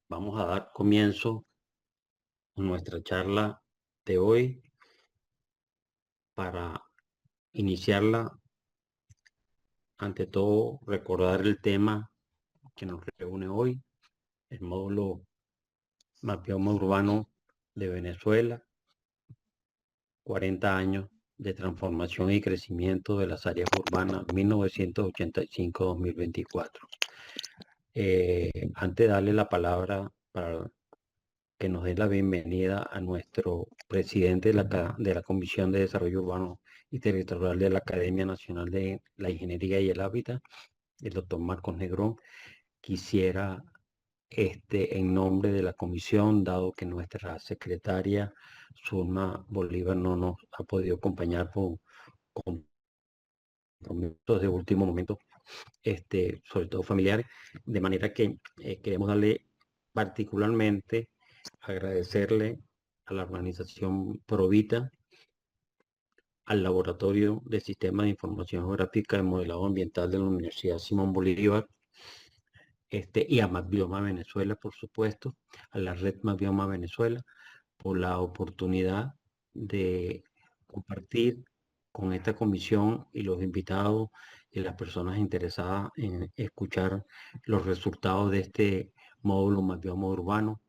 Vamos a dar comienzo a nuestra charla de hoy. Para iniciarla, ante todo, recordar el tema que nos reúne hoy, el módulo Mapeoma Urbano de Venezuela, 40 años de transformación y crecimiento de las áreas urbanas 1985-2024. Antes de darle la palabra para que nos dé la bienvenida a nuestro presidente de la Comisión de Desarrollo Urbano y Territorial de la Academia Nacional de la Ingeniería y el Hábitat, el doctor Marcos Negrón. Quisiera, en nombre de la comisión, dado que nuestra secretaria, Zulma Bolívar, no nos ha podido acompañar por compromisos de último momento, sobre todo familiares, de manera que queremos darle particularmente, agradecerle a la organización Provita, al Laboratorio de Sistemas de Información Geográfica y Modelado Ambiental de la Universidad Simón Bolívar, y a Más Venezuela, por supuesto, a la red Más Venezuela, por la oportunidad de compartir con esta comisión y los invitados y las personas interesadas en escuchar los resultados de este módulo Más Urbano,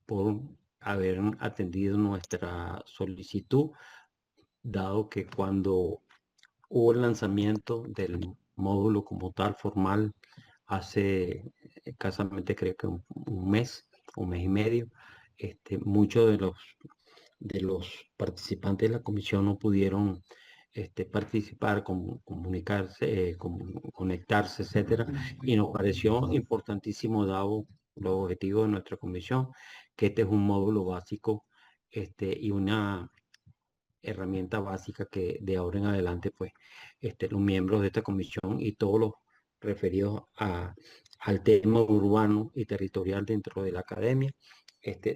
por haber atendido nuestra solicitud, dado que cuando hubo el lanzamiento del módulo como tal formal hace escasamente creo que un mes y medio, muchos de los participantes de la comisión no pudieron participar, comunicarse, conectarse, etcétera, y nos pareció importantísimo, dado los objetivos de nuestra comisión, que este es un módulo básico y una herramienta básica que de ahora en adelante, pues, los miembros de esta comisión y todos los referidos al tema urbano y territorial dentro de la academia,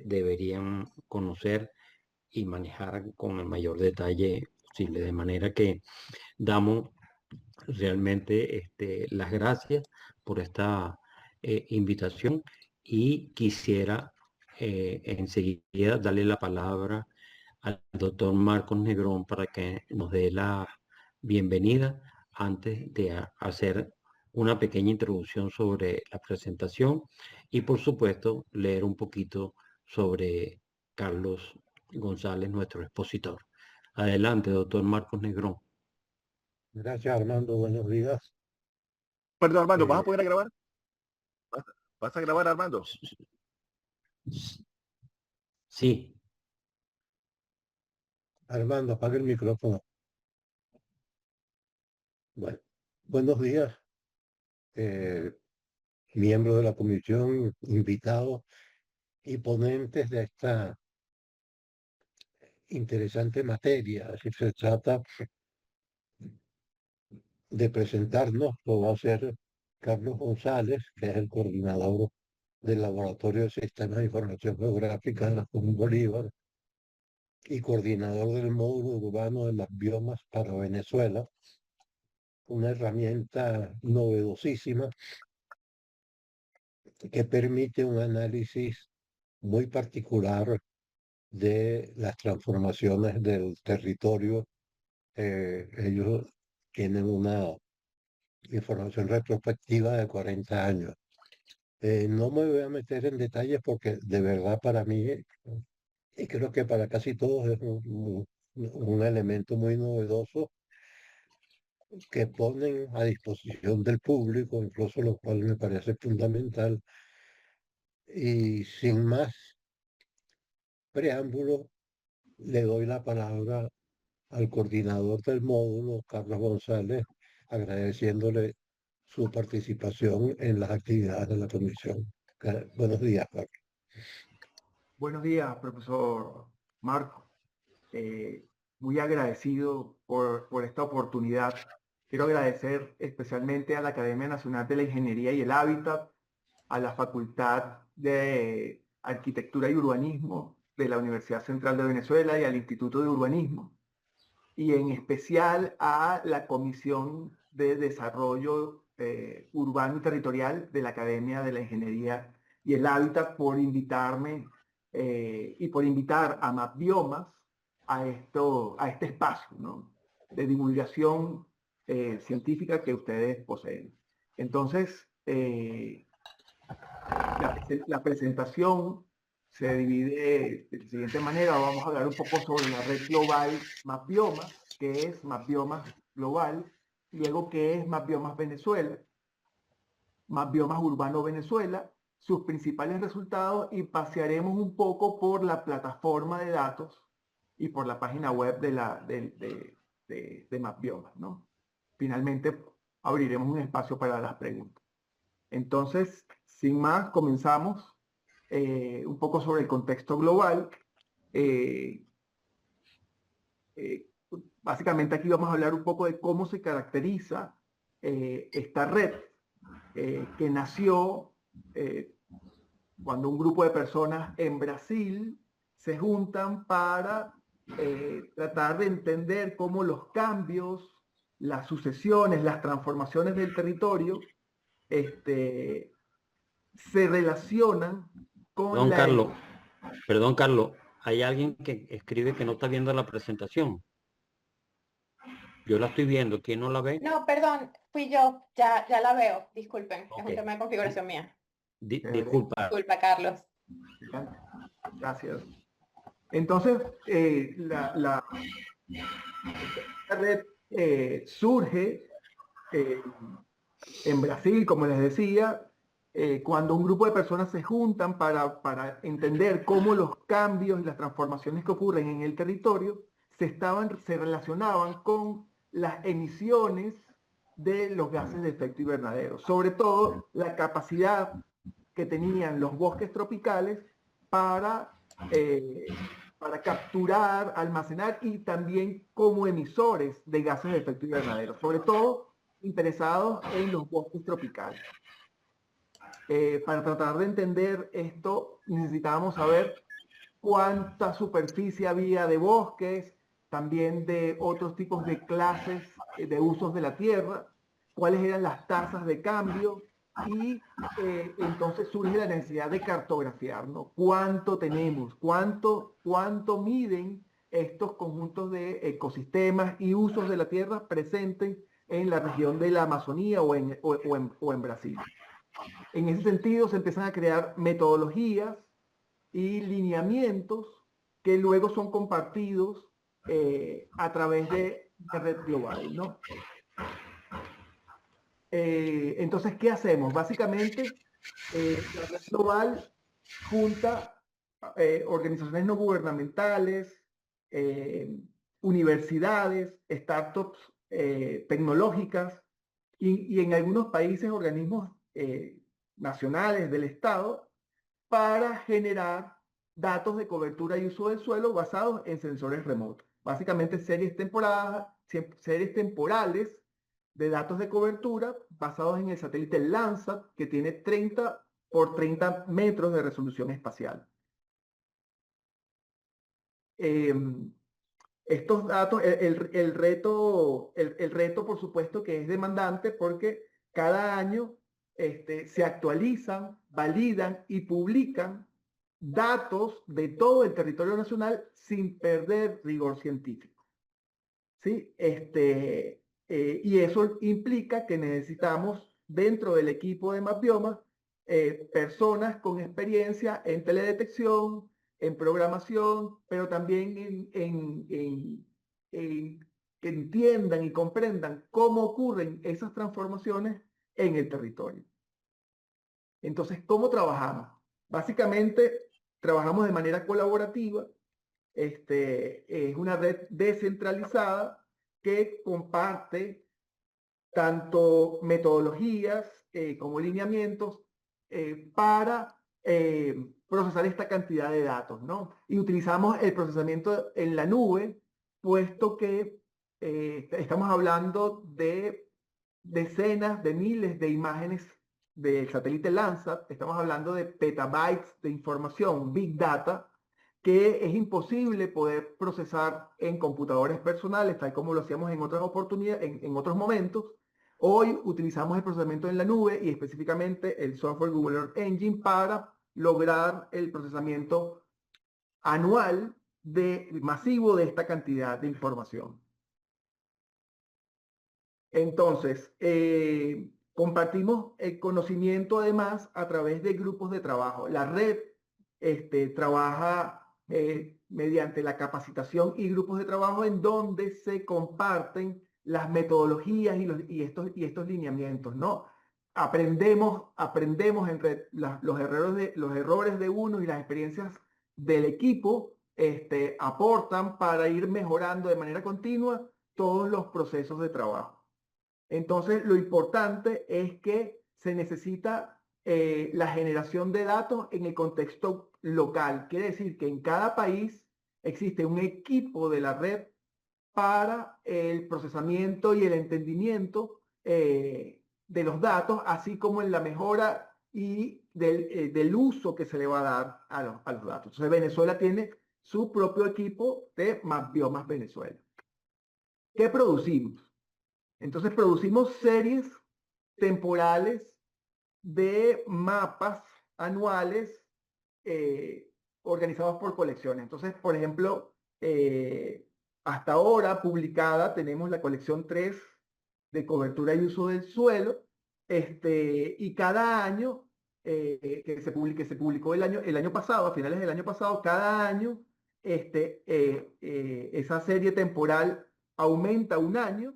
deberían conocer y manejar con el mayor detalle posible. De manera que damos realmente las gracias por esta invitación, y quisiera enseguida darle la palabra al doctor Marcos Negrón para que nos dé la bienvenida antes de hacer una pequeña introducción sobre la presentación y, por supuesto, leer un poquito sobre Carlos González, nuestro expositor. Adelante, doctor Marcos Negrón. Gracias, Armando. Buenos días. Perdón, Armando, ¿vas a poder grabar? ¿Vas a grabar, Armando? Sí. Armando, apaga el micrófono. Bueno, buenos días, miembros de la comisión, invitados y ponentes de esta interesante materia. Si se trata de presentarnos, lo va a hacer Carlos González, que es el coordinador del Laboratorio de Sistemas de Información Geográfica de la Simón Bolívar y coordinador del módulo urbano de las biomas para Venezuela, una herramienta novedosísima que permite un análisis muy particular de las transformaciones del territorio. Ellos tienen una información retrospectiva de 40 años. No me voy a meter en detalles porque de verdad para mí, y creo que para casi todos, es un elemento muy novedoso que ponen a disposición del público, incluso lo cual me parece fundamental. Y sin más preámbulo, le doy la palabra al coordinador del módulo, Carlos González, agradeciéndole su participación en las actividades de la comisión. Buenos días, Carlos. Buenos días, profesor Marco. Muy agradecido por esta oportunidad. Quiero agradecer especialmente a la Academia Nacional de la Ingeniería y el Hábitat, a la Facultad de Arquitectura y Urbanismo de la Universidad Central de Venezuela y al Instituto de Urbanismo, y en especial a la Comisión de Desarrollo Urbano y Territorial de la Academia de la Ingeniería y el Hábitat, por invitarme y por invitar a MapBiomas a este espacio, ¿no?, de divulgación científica que ustedes poseen. Entonces, la presentación se divide de la siguiente manera. Vamos a hablar un poco sobre la red global MapBiomas, qué es MapBiomas Global, luego qué es MapBiomas Venezuela, MapBiomas Urbano Venezuela, sus principales resultados, y pasearemos un poco por la plataforma de datos y por la página web de MapBiomas, ¿no? Finalmente abriremos un espacio para las preguntas. Entonces, sin más, comenzamos un poco sobre el contexto global. Básicamente aquí vamos a hablar un poco de cómo se caracteriza esta red que nació cuando un grupo de personas en Brasil se juntan para tratar de entender cómo los cambios, las sucesiones, las transformaciones del territorio se relacionan con Perdón, Carlos, hay alguien que escribe que no está viendo la presentación. Yo la estoy viendo, ¿quién no la ve? No, perdón, fui yo, ya la veo, disculpen, es un Ok. tema de configuración mía. Disculpa. Disculpa, Carlos. Gracias. Entonces, la red surge en Brasil, como les decía, cuando un grupo de personas se juntan para entender cómo los cambios y las transformaciones que ocurren en el territorio se relacionaban con las emisiones de los gases de efecto invernadero, sobre todo la capacidad que tenían los bosques tropicales para capturar, almacenar y también como emisores de gases de efecto invernadero, sobre todo interesados en los bosques tropicales. Para tratar de entender esto, necesitábamos saber cuánta superficie había de bosques, también de otros tipos de clases de usos de la tierra, cuáles eran las tasas de cambio, y entonces surge la necesidad de cartografiar, ¿no? ¿Cuánto tenemos? ¿Cuánto miden estos conjuntos de ecosistemas y usos de la tierra presentes en la región de la Amazonía o en Brasil? En ese sentido se empiezan a crear metodologías y lineamientos que luego son compartidos a través de la red global, ¿no? Entonces, ¿qué hacemos? Básicamente, la red global junta organizaciones no gubernamentales, universidades, startups tecnológicas y en algunos países organismos nacionales del Estado, para generar datos de cobertura y uso del suelo basados en sensores remotos. Básicamente series temporales de datos de cobertura basados en el satélite Landsat, que tiene 30 por 30 metros de resolución espacial. Estos datos, el reto, por supuesto, que es demandante, porque cada año se actualizan, validan y publican datos de todo el territorio nacional sin perder rigor científico, ¿sí? Y eso implica que necesitamos, dentro del equipo de MapBiomas, personas con experiencia en teledetección, en programación, pero también que entiendan y comprendan cómo ocurren esas transformaciones en el territorio. Entonces, ¿cómo trabajamos? Básicamente, trabajamos de manera colaborativa. Es una red descentralizada que comparte tanto metodologías como lineamientos para procesar esta cantidad de datos, ¿no? Y utilizamos el procesamiento en la nube, puesto que estamos hablando de decenas de miles de imágenes del satélite Landsat. Estamos hablando de petabytes de información, big data, que es imposible poder procesar en computadores personales, tal como lo hacíamos en otras oportunidades, en otros momentos, Hoy utilizamos el procesamiento en la nube y específicamente el software Google Earth Engine para lograr el procesamiento anual masivo de esta cantidad de información. Entonces, compartimos el conocimiento además a través de grupos de trabajo. La red trabaja mediante la capacitación y grupos de trabajo en donde se comparten las metodologías y estos lineamientos, ¿no? Aprendemos entre los errores de uno y las experiencias del equipo aportan para ir mejorando de manera continua todos los procesos de trabajo. Entonces, lo importante es que se necesita la generación de datos en el contexto local. Quiere decir que en cada país existe un equipo de la red para el procesamiento y el entendimiento de los datos, así como en la mejora y del uso que se le va a dar a los datos. Entonces, Venezuela tiene su propio equipo de Mapbiomas Venezuela. ¿Qué producimos? Entonces producimos series temporales de mapas anuales organizados por colecciones. Entonces, por ejemplo, hasta ahora publicada tenemos la colección 3 de cobertura y uso del suelo, y cada año que se publicó el año pasado, a finales del año pasado, cada año esa serie temporal aumenta un año.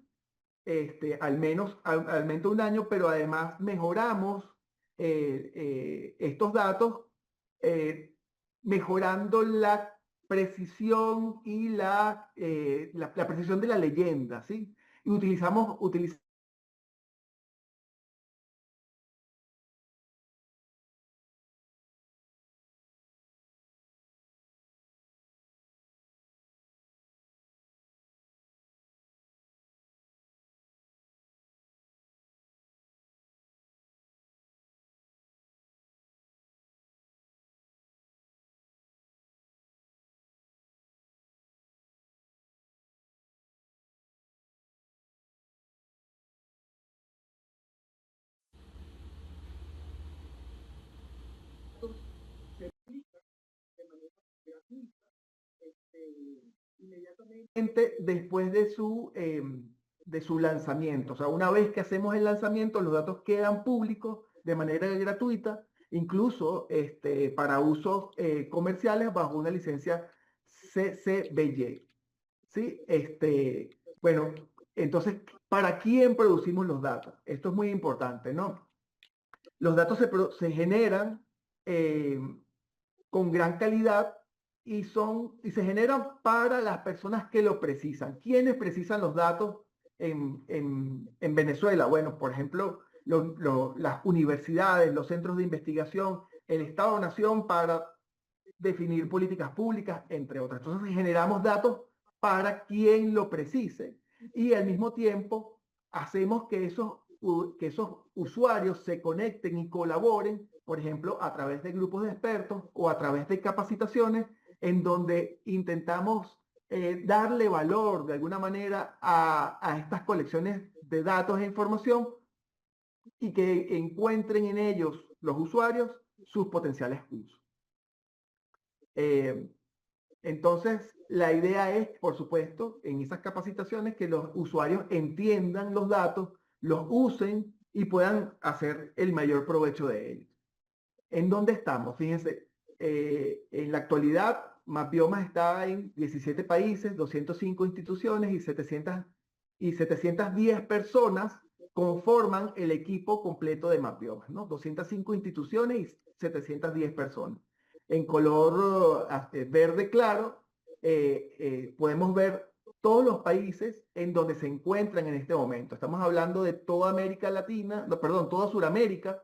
Al menos aumenta un año, pero además mejoramos estos datos, mejorando la precisión y la precisión de la leyenda, ¿sí? Y utilizamos inmediatamente después de su lanzamiento. O sea, una vez que hacemos el lanzamiento, los datos quedan públicos de manera gratuita, incluso para usos comerciales bajo una licencia CC-BY. ¿Sí? Bueno, entonces, ¿para quién producimos los datos? Esto es muy importante, ¿no? Los datos se generan con gran calidad y se generan para las personas que lo precisan. ¿Quiénes precisan los datos en Venezuela? Bueno, por ejemplo, las universidades, los centros de investigación, el Estado-Nación para definir políticas públicas, entre otras. Entonces generamos datos para quien lo precise y al mismo tiempo hacemos que esos usuarios se conecten y colaboren, por ejemplo, a través de grupos de expertos o a través de capacitaciones en donde intentamos darle valor de alguna manera a estas colecciones de datos e información y que encuentren en ellos los usuarios sus potenciales usos. Entonces, la idea es, por supuesto, en esas capacitaciones que los usuarios entiendan los datos, los usen y puedan hacer el mayor provecho de ellos. ¿En dónde estamos? Fíjense, en la actualidad, Mapbiomas está en 17 países, 205 instituciones y 710 personas conforman el equipo completo de Mapbiomas, ¿no? 205 instituciones y 710 personas. En color verde claro, podemos ver todos los países en donde se encuentran en este momento. Estamos hablando de toda América Latina, no, perdón, toda Sudamérica.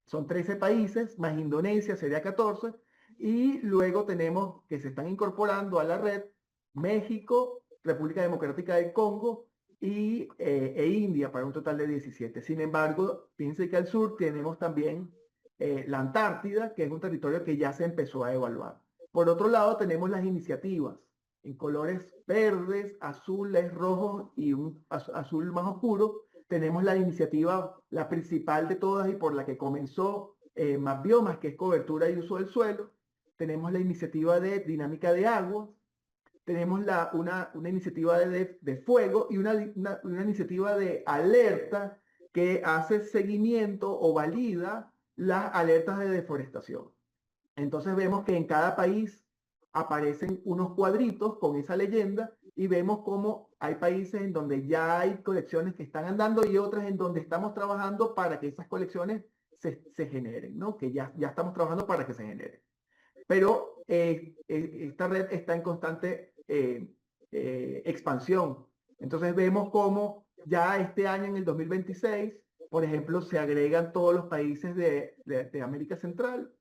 Son 13 países, más Indonesia sería 14. Y luego tenemos que se están incorporando a la red México, República Democrática del Congo e India, para un total de 17. Sin embargo, fíjense que al sur tenemos también la Antártida, que es un territorio que ya se empezó a evaluar. Por otro lado, tenemos las iniciativas en colores verdes, azules, rojos y un azul más oscuro, tenemos la iniciativa, la principal de todas y por la que comenzó MapBiomas, que es cobertura y uso del suelo. Tenemos la iniciativa de dinámica de agua. Tenemos una iniciativa de fuego y una iniciativa de alerta que hace seguimiento o valida las alertas de deforestación. Entonces vemos que en cada país aparecen unos cuadritos con esa leyenda y vemos cómo hay países en donde ya hay colecciones que están andando y otras en donde estamos trabajando para que esas colecciones se generen, ¿no? Que ya estamos trabajando para que se generen. Pero esta red está en constante expansión. Entonces vemos cómo ya este año, en el 2026, por ejemplo, se agregan todos los países de América Central,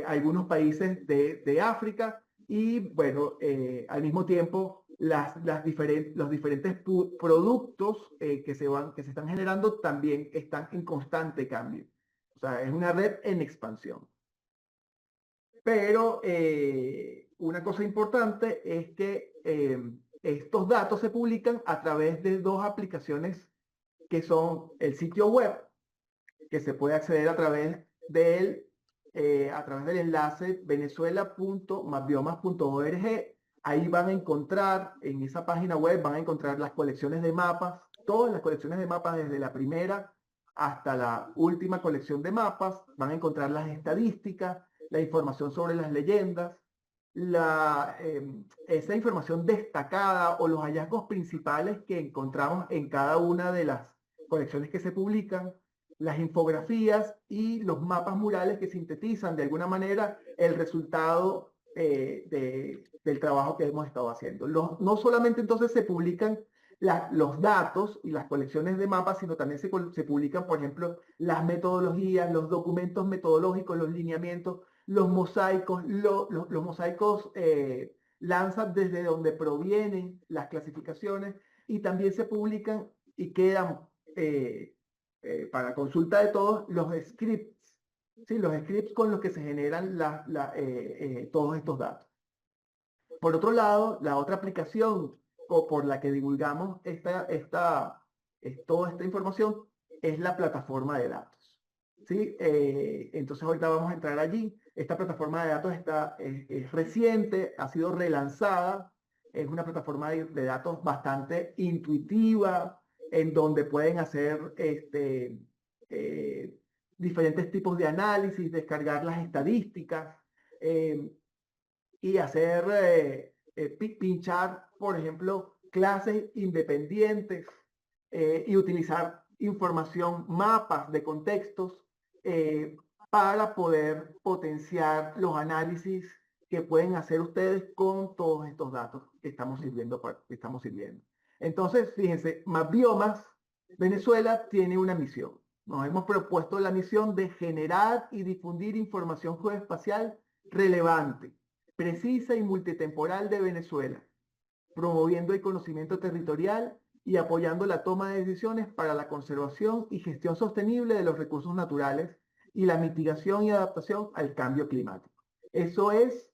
algunos países de África y, bueno, al mismo tiempo, los diferentes productos que se están generando también están en constante cambio. O sea, es una red en expansión. Pero una cosa importante es que estos datos se publican a través de dos aplicaciones que son el sitio web, que se puede acceder a través del enlace venezuela.mapbiomas.org. Ahí van a encontrar, en esa página web, van a encontrar las colecciones de mapas, todas las colecciones de mapas desde la primera hasta la última colección de mapas. Van a encontrar las estadísticas, la información sobre las leyendas, esa información destacada o los hallazgos principales que encontramos en cada una de las colecciones que se publican, las infografías y los mapas murales que sintetizan de alguna manera el resultado del trabajo que hemos estado haciendo. No solamente entonces se publican los datos y las colecciones de mapas, sino también se publican, por ejemplo, las metodologías, los documentos metodológicos, los lineamientos, los mosaicos. Los mosaicos lanzan desde donde provienen las clasificaciones y también se publican y quedan para consulta de todos los scripts, ¿sí? Los scripts con los que se generan todos estos datos. Por otro lado, la otra aplicación por la que divulgamos toda esta información es la plataforma de datos, ¿sí? Entonces ahorita vamos a entrar allí. Esta plataforma de datos es reciente, ha sido relanzada, es una plataforma de datos bastante intuitiva, en donde pueden hacer diferentes tipos de análisis, descargar las estadísticas y hacer pinchar, por ejemplo, clases independientes y utilizar información, mapas de contextos para poder potenciar los análisis que pueden hacer ustedes con todos estos datos que estamos sirviendo. Entonces, fíjense, MapBiomas Venezuela tiene una misión. Nos hemos propuesto la misión de generar y difundir información geoespacial relevante, precisa y multitemporal de Venezuela, promoviendo el conocimiento territorial y apoyando la toma de decisiones para la conservación y gestión sostenible de los recursos naturales y la mitigación y adaptación al cambio climático. Eso es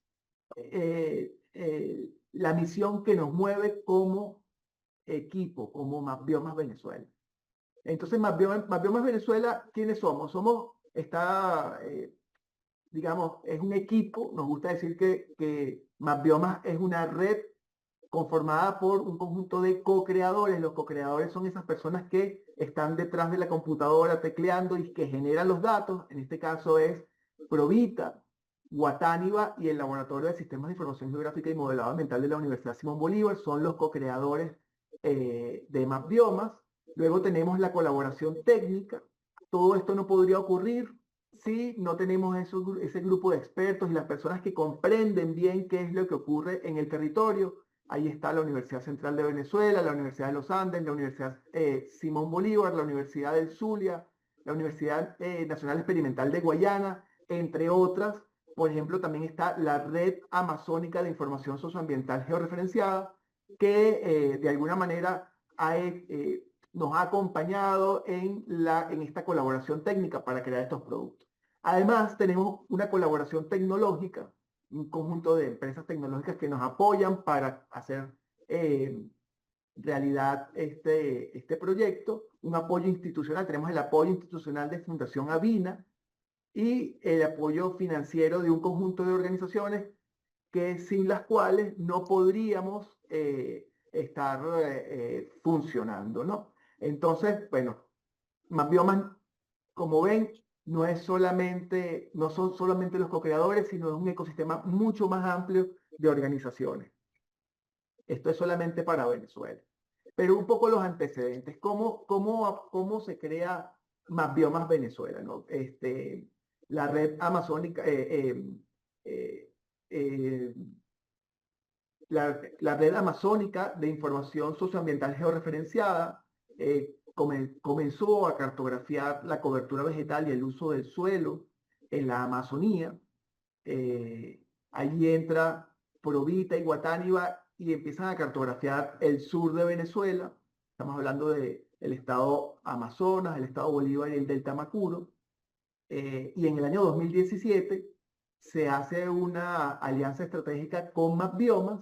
la misión que nos mueve como equipo, como MapBiomas Venezuela. Entonces, MapBiomas Venezuela, ¿quiénes somos? Digamos, es un equipo. Nos gusta decir que MapBiomas es una red conformada por un conjunto de co-creadores. Los co-creadores son esas personas que están detrás de la computadora tecleando y que generan los datos. En este caso es Provita, Guatániva y el Laboratorio de Sistemas de Información Geográfica y Modelado Ambiental de la Universidad Simón Bolívar. Son los co-creadores de MapBiomas. Luego tenemos la colaboración técnica. Todo esto no podría ocurrir si no tenemos ese grupo de expertos y las personas que comprenden bien qué es lo que ocurre en el territorio. Ahí está la Universidad Central de Venezuela, la Universidad de los Andes, la Universidad Simón Bolívar, la Universidad del Zulia, la Universidad Nacional Experimental de Guayana, entre otras. Por ejemplo, también está la Red Amazónica de Información Socioambiental Georreferenciada, que de alguna manera nos ha acompañado en esta colaboración técnica para crear estos productos. Además, tenemos una colaboración tecnológica, un conjunto de empresas tecnológicas que nos apoyan para hacer realidad este proyecto, un apoyo institucional. Tenemos el apoyo institucional de Fundación Avina y el apoyo financiero de un conjunto de organizaciones que sin las cuales no podríamos estar funcionando, ¿no? Entonces, bueno, Más Biomas, como ven, no son solamente los co-creadores, sino es un ecosistema mucho más amplio de organizaciones. Esto es solamente para Venezuela. Pero un poco los antecedentes, cómo se crea Más Biomas Venezuela, ¿no? La red amazónica, la red amazónica de información socioambiental georreferenciada comenzó a cartografiar la cobertura vegetal y el uso del suelo en la Amazonía. Allí entra Provita y Guatániba y empiezan a cartografiar el sur de Venezuela. Estamos hablando del estado Amazonas, el estado Bolívar y el Delta Macuro. Y en el año 2017 se hace una alianza estratégica con Más Biomas,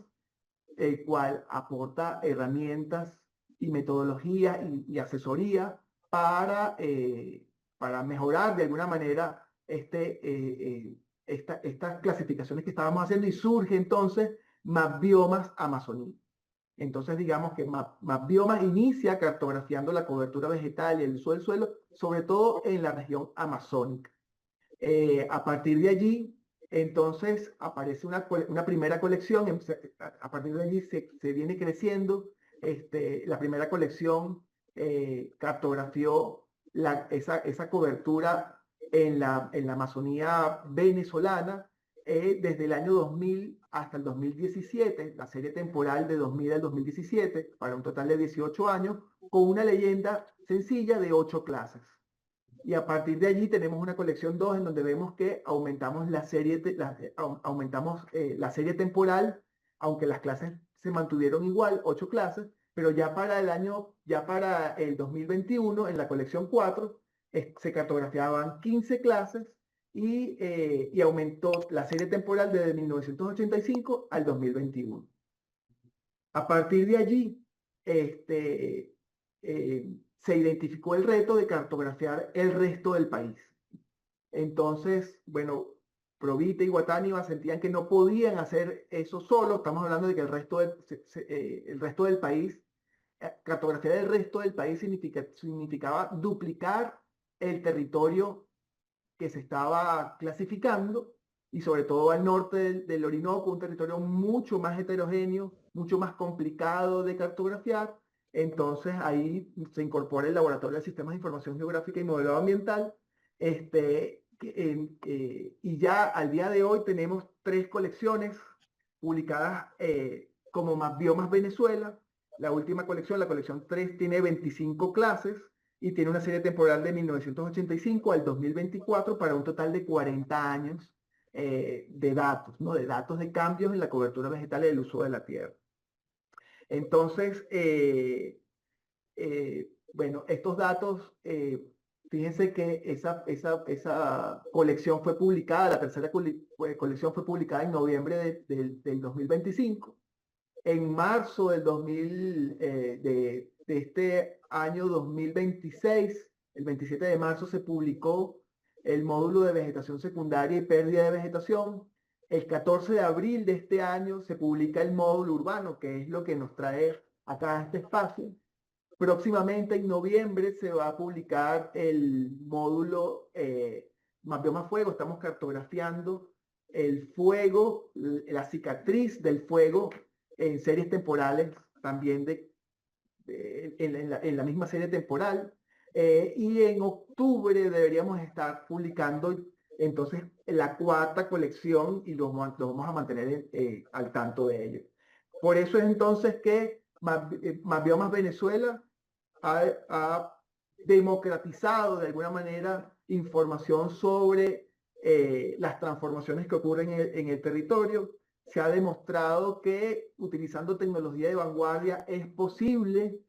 el cual aporta herramientas y metodologías y asesoría para mejorar de alguna manera estas clasificaciones que estábamos haciendo, y surge entonces Más Biomas Amazonía. Entonces digamos que Más Biomas inicia cartografiando la cobertura vegetal y el uso del suelo, sobre todo en la región amazónica. A partir de allí, entonces aparece una primera colección. A partir de allí se viene creciendo. La primera colección cartografió esa cobertura en la Amazonía venezolana desde el año 2000 hasta el 2017, la serie temporal de 2000 al 2017, para un total de 18 años, con una leyenda sencilla de 8 clases. Y a partir de allí tenemos una colección 2 en donde vemos que aumentamos la serie temporal, aunque las clases se mantuvieron igual, 8 clases, pero ya para el 2021, en la colección 4, se cartografiaban 15 clases y aumentó la serie temporal desde 1985 al 2021. A partir de allí, se identificó el reto de cartografiar el resto del país. Entonces, bueno, Provita y Guatániba sentían que no podían hacer eso solo. Estamos hablando de que el resto del país, cartografiar el resto del país significaba duplicar el territorio que se estaba clasificando, y sobre todo al norte del Orinoco, un territorio mucho más heterogéneo, mucho más complicado de cartografiar. Entonces ahí se incorpora el Laboratorio de Sistemas de Información Geográfica y Modelado Ambiental. Y ya al día de hoy tenemos 3 colecciones publicadas como Más Biomas Venezuela. La última colección, la colección 3, tiene 25 clases y tiene una serie temporal de 1985 al 2024 para un total de 40 años de datos, ¿no? De datos de cambios en la cobertura vegetal y el uso de la tierra. Entonces, bueno, estos datos, fíjense que esa colección fue publicada, la tercera colección fue publicada en noviembre del 2025. En marzo de este año 2026, el 27 de marzo, se publicó el módulo de vegetación secundaria y pérdida de vegetación. El 14 de abril de este año se publica el módulo urbano, que es lo que nos trae acá a este espacio. Próximamente, en noviembre, se va a publicar el módulo Más Biomas Fuego. Estamos cartografiando el fuego, la cicatriz del fuego en series temporales también en la misma serie temporal. Y en octubre deberíamos estar publicando entonces la 4ª colección, y lo vamos a mantener al tanto de ello. Por eso es entonces que Más Biomas Venezuela ha democratizado de alguna manera información sobre las transformaciones que ocurren en el territorio. Se ha demostrado que utilizando tecnología de vanguardia es posible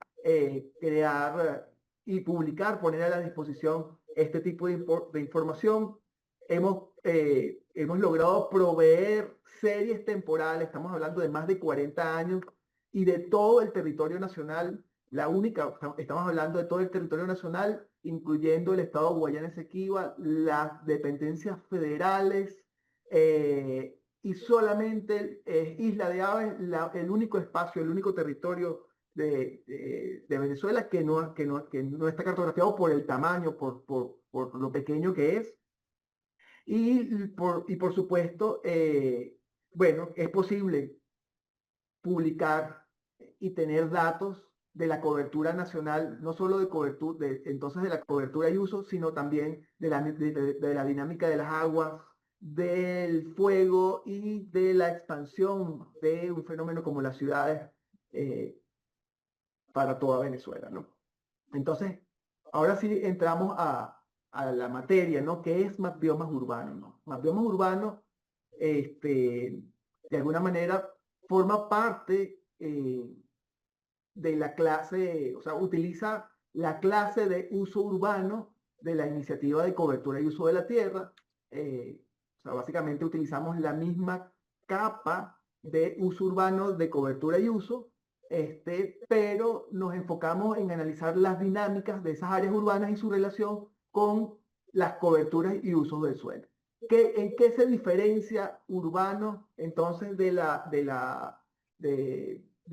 crear y publicar, poner a la disposición este tipo de información. Hemos logrado proveer series temporales, estamos hablando de más de 40 años y de todo el territorio nacional. Estamos hablando de todo el territorio nacional, incluyendo el estado de Guayana Esequiba, las dependencias federales, y solamente Isla de Aves, el único espacio, el único territorio de Venezuela que no está cartografiado por el tamaño, por lo pequeño que es. Y por supuesto, bueno, es posible publicar y tener datos de la cobertura nacional, no solo de cobertura, entonces de la cobertura y uso, sino también de la dinámica de las aguas, del fuego y de la expansión de un fenómeno como las ciudades para toda Venezuela, ¿no? Entonces, ahora sí entramos a la materia, ¿no? ¿Qué es biomas urbanos, no? Biomas urbanos, de alguna manera, forma parte de la clase, o sea, utiliza la clase de uso urbano de la iniciativa de cobertura y uso de la tierra. O sea, básicamente utilizamos la misma capa de uso urbano de cobertura y uso, pero nos enfocamos en analizar las dinámicas de esas áreas urbanas y su relación con las coberturas y usos del suelo. ¿En qué se diferencia urbano entonces de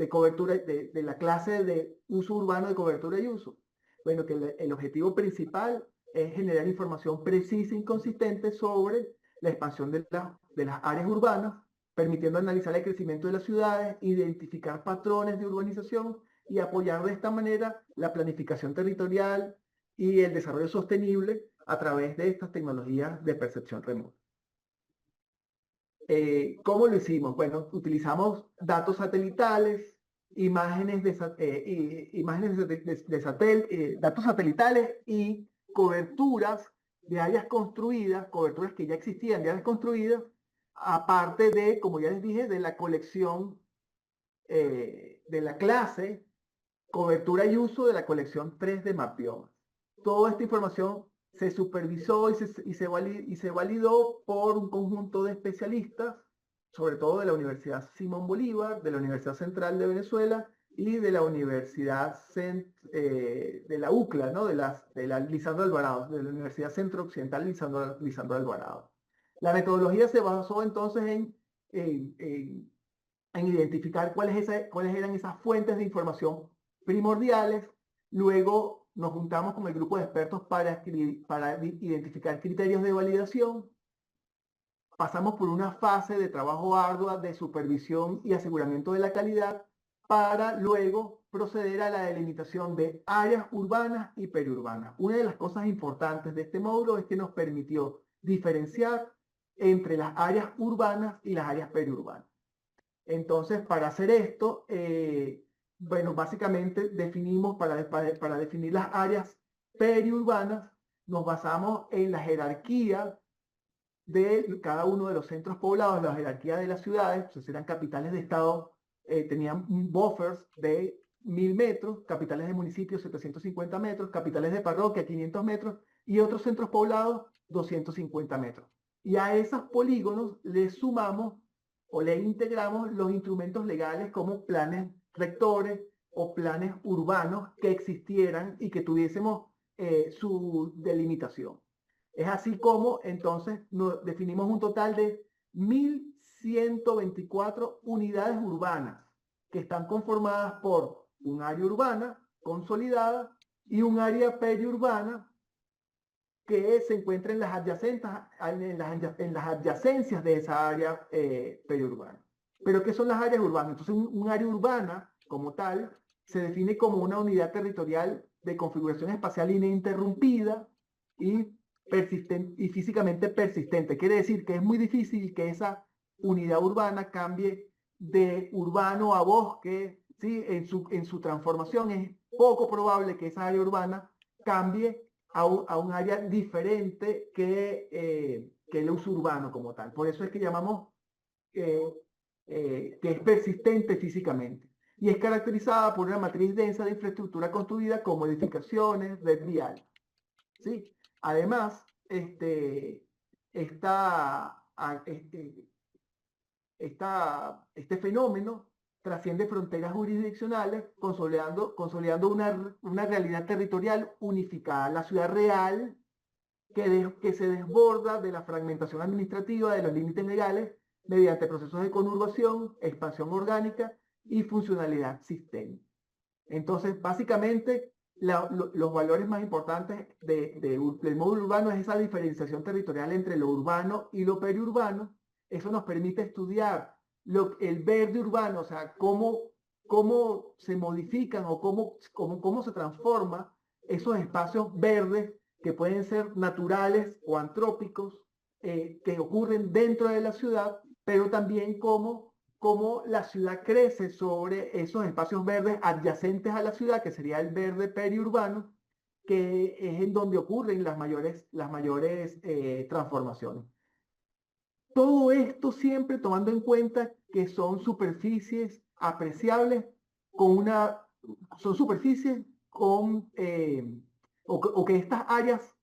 cobertura, de la clase de uso urbano de cobertura y uso? Bueno, que el objetivo principal es generar información precisa y consistente sobre la expansión de las áreas urbanas, permitiendo analizar el crecimiento de las ciudades, identificar patrones de urbanización y apoyar de esta manera la planificación territorial y el desarrollo sostenible a través de estas tecnologías de percepción remota. ¿Cómo lo hicimos? Bueno, utilizamos datos satelitales, datos satelitales y coberturas de áreas construidas, coberturas que ya existían de áreas construidas, aparte de, como ya les dije, de la colección de la clase cobertura y uso de la colección 3 de Mapbiomas. Toda esta información se supervisó y se validó por un conjunto de especialistas, sobre todo de la Universidad Simón Bolívar, de la Universidad Central de Venezuela y de la Universidad de la UCLA, ¿no? de la Lisandro Alvarado, de la Universidad Centro Occidental Lisandro Alvarado. La metodología se basó entonces en identificar cuáles eran esas fuentes de información primordiales. Luego nos juntamos con el grupo de expertos para identificar criterios de validación. Pasamos por una fase de trabajo ardua de supervisión y aseguramiento de la calidad para luego proceder a la delimitación de áreas urbanas y periurbanas. Una de las cosas importantes de este módulo es que nos permitió diferenciar entre las áreas urbanas y las áreas periurbanas. Entonces, para hacer esto, bueno, básicamente definimos, para definir las áreas periurbanas, nos basamos en la jerarquía de cada uno de los centros poblados, la jerarquía de las ciudades. Pues eran capitales de estado, tenían buffers de 1000 metros, capitales de municipios 750 metros, capitales de parroquia 500 metros y otros centros poblados 250 metros. Y a esos polígonos les sumamos o le integramos los instrumentos legales como planes rectores o planes urbanos que existieran y que tuviésemos su delimitación. Es así como entonces definimos un total de 1124 unidades urbanas que están conformadas por un área urbana consolidada y un área periurbana que se encuentra en las adyacencias de esa área periurbana. ¿Pero qué son las áreas urbanas? Entonces, un área urbana, como tal, se define como una unidad territorial de configuración espacial ininterrumpida y físicamente persistente. Quiere decir que es muy difícil que esa unidad urbana cambie de urbano a bosque, ¿sí? En su transformación es poco probable que esa área urbana cambie a un área diferente que el uso urbano como tal. Por eso es que llamamos que es persistente físicamente. Y es caracterizada por una matriz densa de infraestructura construida como edificaciones, red vial. ¿Sí? Además, este fenómeno trasciende fronteras jurisdiccionales, consolidando una realidad territorial unificada. La ciudad real que se desborda de la fragmentación administrativa de los límites legales mediante procesos de conurbación, expansión orgánica y funcionalidad sistémica. Entonces, básicamente, los valores más importantes del módulo urbano es esa diferenciación territorial entre lo urbano y lo periurbano. Eso nos permite estudiar el verde urbano, o sea, cómo se modifican o cómo se transforman esos espacios verdes que pueden ser naturales o antrópicos, que ocurren dentro de la ciudad, pero también cómo la ciudad crece sobre esos espacios verdes adyacentes a la ciudad, que sería el verde periurbano, que es en donde ocurren las mayores transformaciones. Todo esto siempre tomando en cuenta que son superficies apreciables son superficies o que estas áreas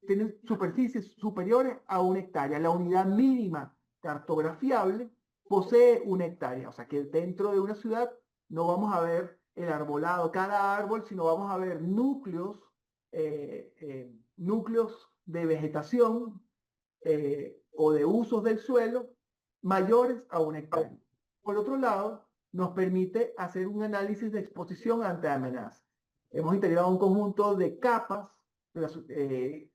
tienen superficies superiores a 1 hectárea. La unidad mínima cartografiable posee 1 hectárea, o sea que dentro de una ciudad no vamos a ver el arbolado, cada árbol, sino vamos a ver núcleos de vegetación o de usos del suelo mayores a 1 hectárea. Por otro lado, nos permite hacer un análisis de exposición ante amenazas. Hemos integrado un conjunto de capas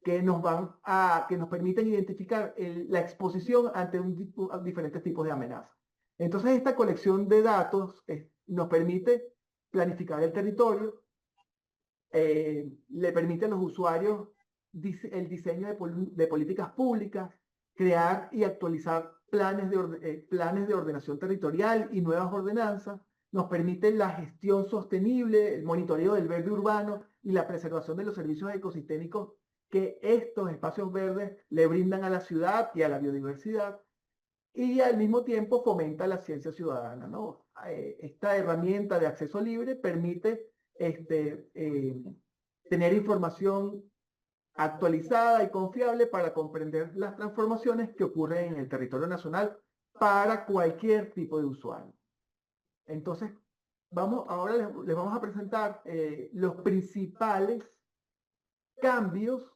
que nos permiten identificar la exposición ante diferentes tipos de amenazas. Entonces, esta colección de datos nos permite planificar el territorio, le permite a los usuarios el diseño de políticas públicas, crear y actualizar planes de ordenación territorial y nuevas ordenanzas, nos permite la gestión sostenible, el monitoreo del verde urbano y la preservación de los servicios ecosistémicos que estos espacios verdes le brindan a la ciudad y a la biodiversidad, y al mismo tiempo fomenta la ciencia ciudadana, ¿no? Esta herramienta de acceso libre permite tener información actualizada y confiable para comprender las transformaciones que ocurren en el territorio nacional para cualquier tipo de usuario. Entonces, ahora les vamos a presentar los principales cambios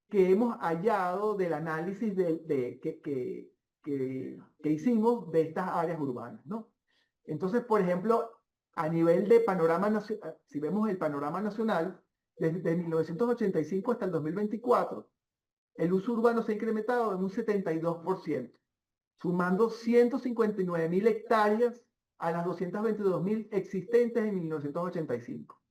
que hemos hallado del análisis que hicimos de estas áreas urbanas, ¿no? Entonces, por ejemplo, a nivel de panorama nacional, si vemos el panorama nacional, desde 1985 hasta el 2024, el uso urbano se ha incrementado en un 72%, sumando 159.000 hectáreas a las 222.000 existentes en 1985.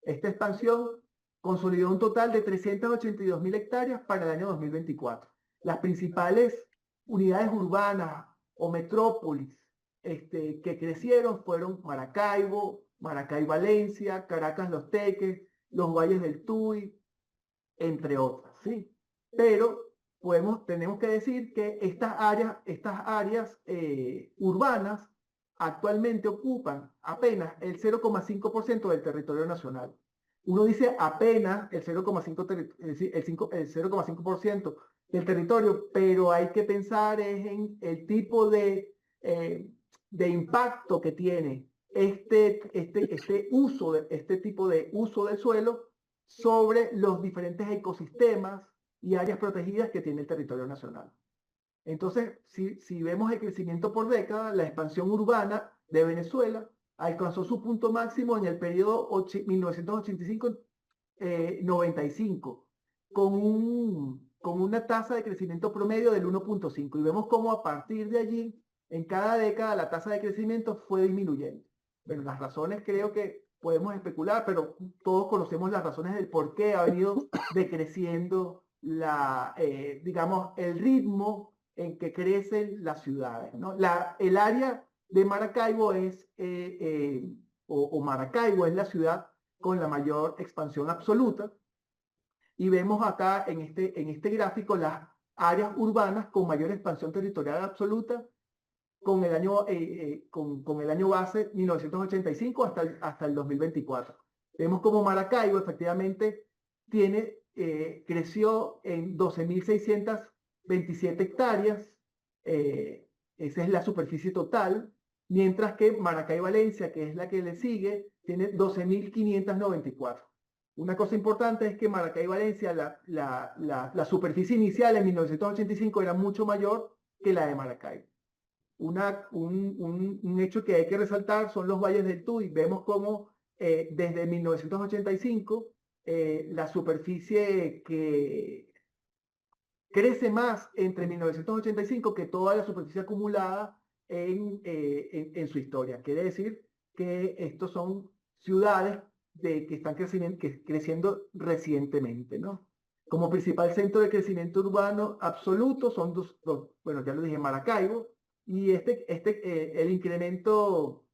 Esta expansión consolidó un total de 382.000 hectáreas para el año 2024. Las principales unidades urbanas o metrópolis que crecieron fueron Maracaibo, Maracay-Valencia, Caracas-Los Teques, los valles del Tuy, entre otras, ¿sí? Pero tenemos que decir que estas áreas urbanas actualmente ocupan apenas el 0,5% del territorio nacional. Uno dice apenas el 0,5% del territorio, pero hay que pensar en el tipo de impacto que tiene este tipo de uso del suelo sobre los diferentes ecosistemas y áreas protegidas que tiene el territorio nacional. Entonces, si vemos el crecimiento por década, la expansión urbana de Venezuela alcanzó su punto máximo en el periodo 1985-95, con una tasa de crecimiento promedio del 1.5. Y vemos cómo a partir de allí, en cada década, la tasa de crecimiento fue disminuyendo. Bueno, las razones creo que podemos especular, pero todos conocemos las razones del por qué ha venido decreciendo digamos, el ritmo en que crecen las ciudades, ¿no? El área de Maracaibo Maracaibo es la ciudad con la mayor expansión absoluta, y vemos acá en este gráfico las áreas urbanas con mayor expansión territorial absoluta con el año base 1985 hasta el 2024. Vemos como Maracaibo efectivamente creció en 12.627 hectáreas, esa es la superficie total, mientras que Maracay-Valencia, que es la que le sigue, tiene 12.594. Una cosa importante es que Maracay-Valencia, la superficie inicial en 1985 era mucho mayor que la de Maracay. Un hecho que hay que resaltar son los valles del Tuy. Vemos cómo desde 1985 la superficie que crece más entre 1985 que toda la superficie acumulada en su historia. Quiere decir que estos son ciudades que están creciendo recientemente, ¿no? Como principal centro de crecimiento urbano absoluto son bueno, ya lo dije, Maracaibo, y el incremento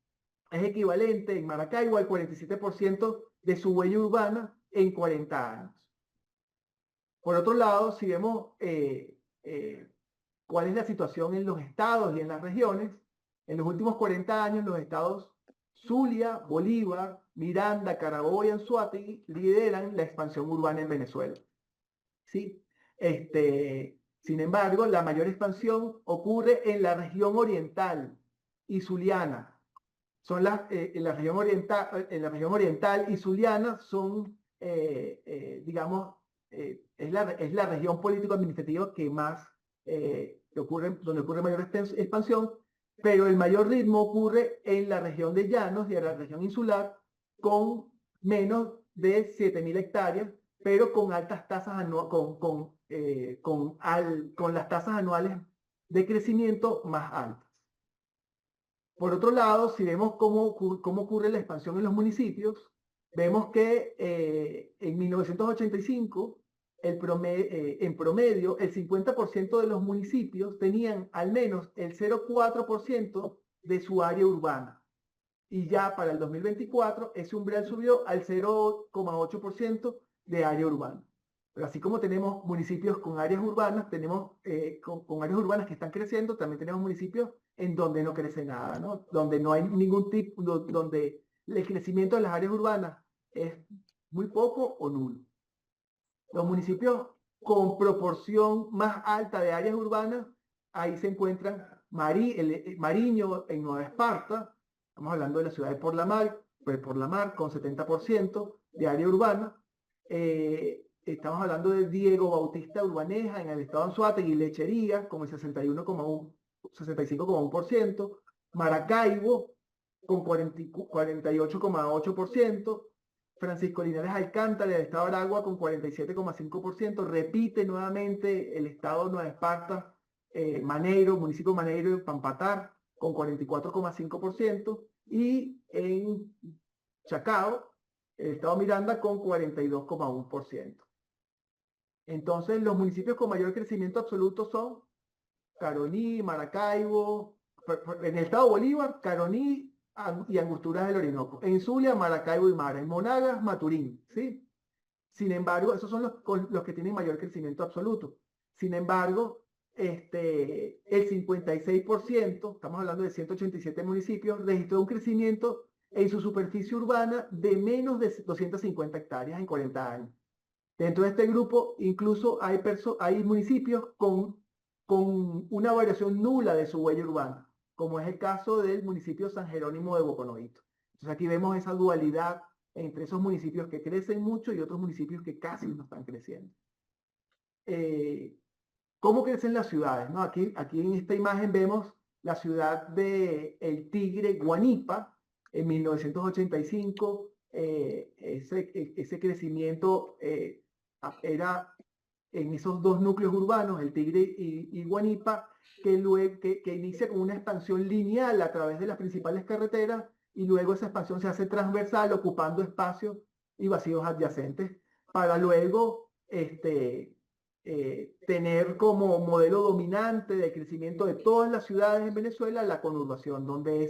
es equivalente en Maracaibo al 47% de su huella urbana en 40 años. Por otro lado, si vemos cuál es la situación en los estados y en las regiones, en los últimos 40 años los estados Zulia, Bolívar, Miranda, Carabobo y Anzoátegui lideran la expansión urbana en Venezuela. ¿Sí? Sin embargo, la mayor expansión ocurre en la región oriental y zuliana. En la región oriental y zuliana son, digamos, es la región político-administrativa que más, donde ocurre mayor expansión, pero el mayor ritmo ocurre en la región de Llanos y en la región insular, con menos de 7.000 hectáreas, pero con altas tasas con las tasas anuales de crecimiento más altas. Por otro lado, si vemos cómo ocurre la expansión en los municipios, vemos que en 1985, en promedio, el 50% de los municipios tenían al menos el 0,4% de su área urbana. Y ya para el 2024, ese umbral subió al 0,8% de área urbana. Pero así como tenemos municipios con áreas urbanas, tenemos con áreas urbanas que están creciendo, también tenemos municipios en donde no crece nada, ¿no? Donde no hay ningún tipo, donde el crecimiento de las áreas urbanas es muy poco o nulo. Los municipios con proporción más alta de áreas urbanas, ahí se encuentran Mariño en Nueva Esparta, estamos hablando de la ciudad de Por la Mar con 70% de área urbana. Estamos hablando de Diego Bautista Urbaneja en el estado de Anzoátegui y Lechería con el 65,1%, Maracaibo con 48,8%, Francisco Linares Alcántara del estado de Aragua con 47,5%, repite nuevamente el estado de Nueva Esparta, municipio Maneiro y Pampatar con 44,5%, y en Chacao, el estado Miranda con 42,1%. Entonces, los municipios con mayor crecimiento absoluto son Caroní, Maracaibo, en el estado Bolívar, Caroní y Angostura del Orinoco. En Zulia, Maracaibo y Mara. En Monagas, Maturín, ¿sí? Sin embargo, esos son los que tienen mayor crecimiento absoluto. Sin embargo, el 56%, estamos hablando de 187 municipios, registró un crecimiento en su superficie urbana de menos de 250 hectáreas en 40 años. Dentro de este grupo, incluso hay municipios con una variación nula de su huella urbana, como es el caso del municipio San Jerónimo de Boconoito. Entonces aquí vemos esa dualidad entre esos municipios que crecen mucho y otros municipios que casi no están creciendo. ¿Cómo crecen las ciudades? ¿No? Aquí en esta imagen vemos la ciudad de El Tigre, Guanipa, en 1985. Ese crecimiento era en esos dos núcleos urbanos, El Tigre y Guanipa, que inicia con una expansión lineal a través de las principales carreteras, y luego esa expansión se hace transversal, ocupando espacios y vacíos adyacentes, para luego tener como modelo dominante de crecimiento de todas las ciudades en Venezuela la conurbación, donde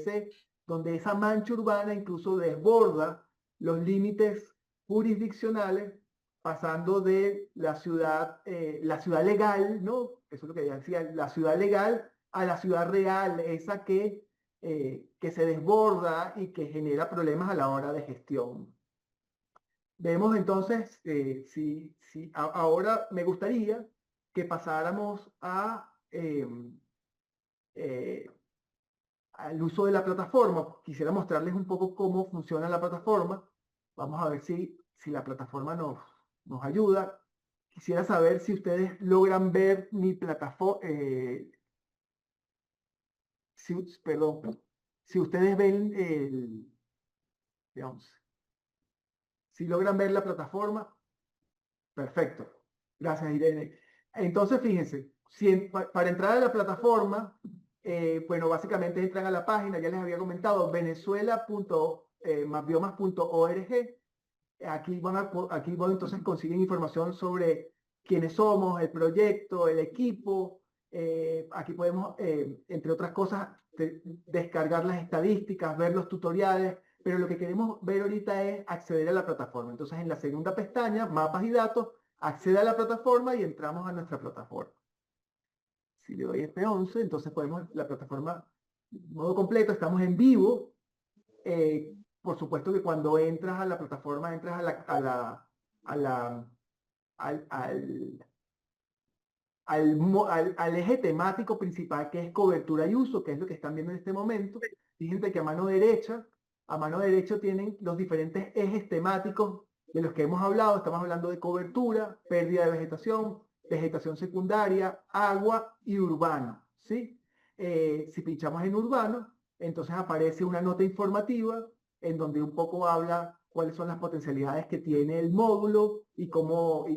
esa mancha urbana incluso desborda los límites jurisdiccionales, pasando de la ciudad legal, ¿no? Eso es lo que decía, la ciudad legal a la ciudad real, esa que se desborda y que genera problemas a la hora de gestión. Vemos entonces, ahora me gustaría que pasáramos a al uso de la plataforma. Quisiera mostrarles un poco cómo funciona la plataforma. Vamos a ver si la plataforma nos ayuda. Quisiera saber si ustedes logran ver mi plataforma. Perdón. Si ustedes ven veamos. Si logran ver la plataforma. Perfecto. Gracias, Irene. Entonces, fíjense, para entrar a la plataforma, bueno, básicamente entran a la página, ya les había comentado, venezuela.mapbiomas.org. Aquí entonces consiguen información sobre quiénes somos, el proyecto, el equipo. Aquí podemos, entre otras cosas, descargar las estadísticas, ver los tutoriales, pero lo que queremos ver ahorita es acceder a la plataforma. Entonces, en la segunda pestaña, mapas y datos, accede a la plataforma y entramos a nuestra plataforma. Si le doy F11, entonces podemos, la plataforma, modo completo, estamos en vivo. Por supuesto que cuando entras a la plataforma, entras al eje temático principal, que es cobertura y uso, que es lo que están viendo en este momento. Fíjense que a mano derecha tienen los diferentes ejes temáticos de los que hemos hablado. Estamos hablando de cobertura, pérdida de vegetación, vegetación secundaria, agua y urbano, ¿sí? Si pinchamos en urbano, entonces aparece una nota informativa en donde un poco habla cuáles son las potencialidades que tiene el módulo y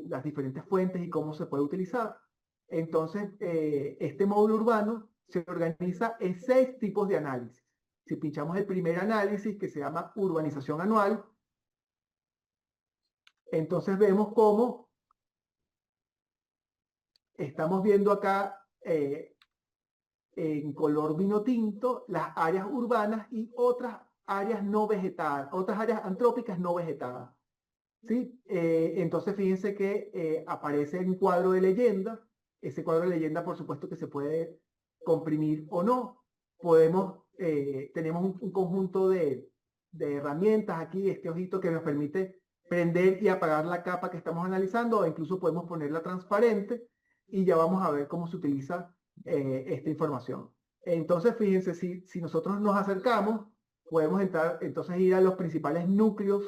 las diferentes fuentes y cómo se puede utilizar. Entonces, este módulo urbano se organiza en 6 tipos de análisis. Si pinchamos el primer análisis, que se llama urbanización anual, entonces vemos cómo estamos viendo acá en color vino tinto las áreas urbanas y otras áreas no vegetadas, otras áreas antrópicas no vegetadas. ¿Sí? Entonces fíjense que aparece un cuadro de leyenda. Ese cuadro de leyenda, por supuesto, que se puede comprimir o no. Tenemos un conjunto de herramientas aquí, este ojito que nos permite prender y apagar la capa que estamos analizando, o incluso podemos ponerla transparente y ya vamos a ver cómo se utiliza esta información. Entonces, fíjense, si nosotros nos acercamos, podemos entonces ir a los principales núcleos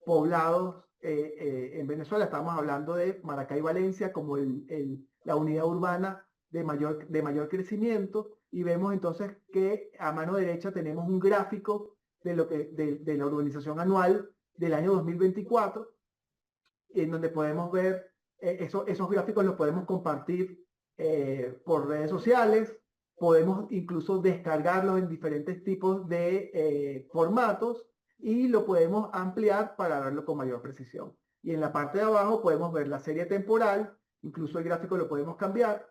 poblados en Venezuela. Estamos hablando de Maracay y Valencia como la unidad urbana de mayor crecimiento, y vemos entonces que a mano derecha tenemos un gráfico de la urbanización anual del año 2024, en donde podemos ver esos gráficos. Los podemos compartir por redes sociales, podemos incluso descargarlos en diferentes tipos de formatos, y lo podemos ampliar para verlo con mayor precisión. Y en la parte de abajo podemos ver la serie temporal, incluso el gráfico lo podemos cambiar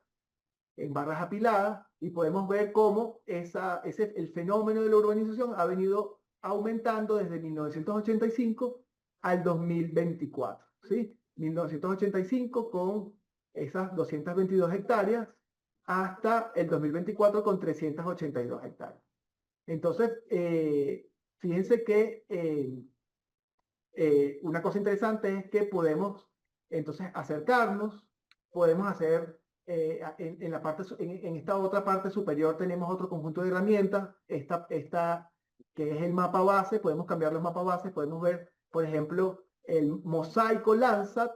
en barras apiladas, y podemos ver cómo el fenómeno de la urbanización ha venido aumentando desde 1985 al 2024, ¿sí? 1985 con esas 222 hectáreas hasta el 2024 con 382 hectáreas. Entonces, fíjense que una cosa interesante es que podemos entonces acercarnos, podemos hacer en esta otra parte superior tenemos otro conjunto de herramientas, esta que es el mapa base. Podemos cambiar los mapas bases, podemos ver, por ejemplo, el mosaico Landsat.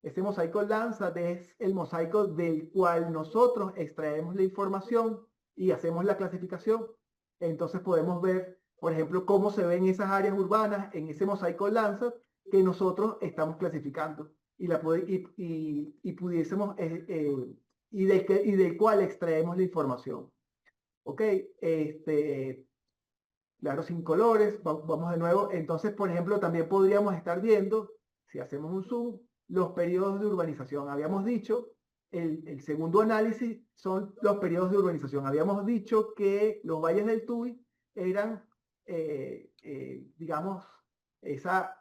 Este mosaico Landsat es el mosaico del cual nosotros extraemos la información y hacemos la clasificación. Entonces podemos ver, por ejemplo, cómo se ven esas áreas urbanas en ese mosaico Landsat que nosotros estamos clasificando, y pudiésemos y del cual extraemos la información. Ok, claro, sin colores. Vamos de nuevo. Entonces, por ejemplo, también podríamos estar viendo, si hacemos un zoom, los periodos de urbanización. Habíamos dicho, el segundo análisis son los periodos de urbanización. Habíamos dicho que los valles del Tuy eran, digamos, esa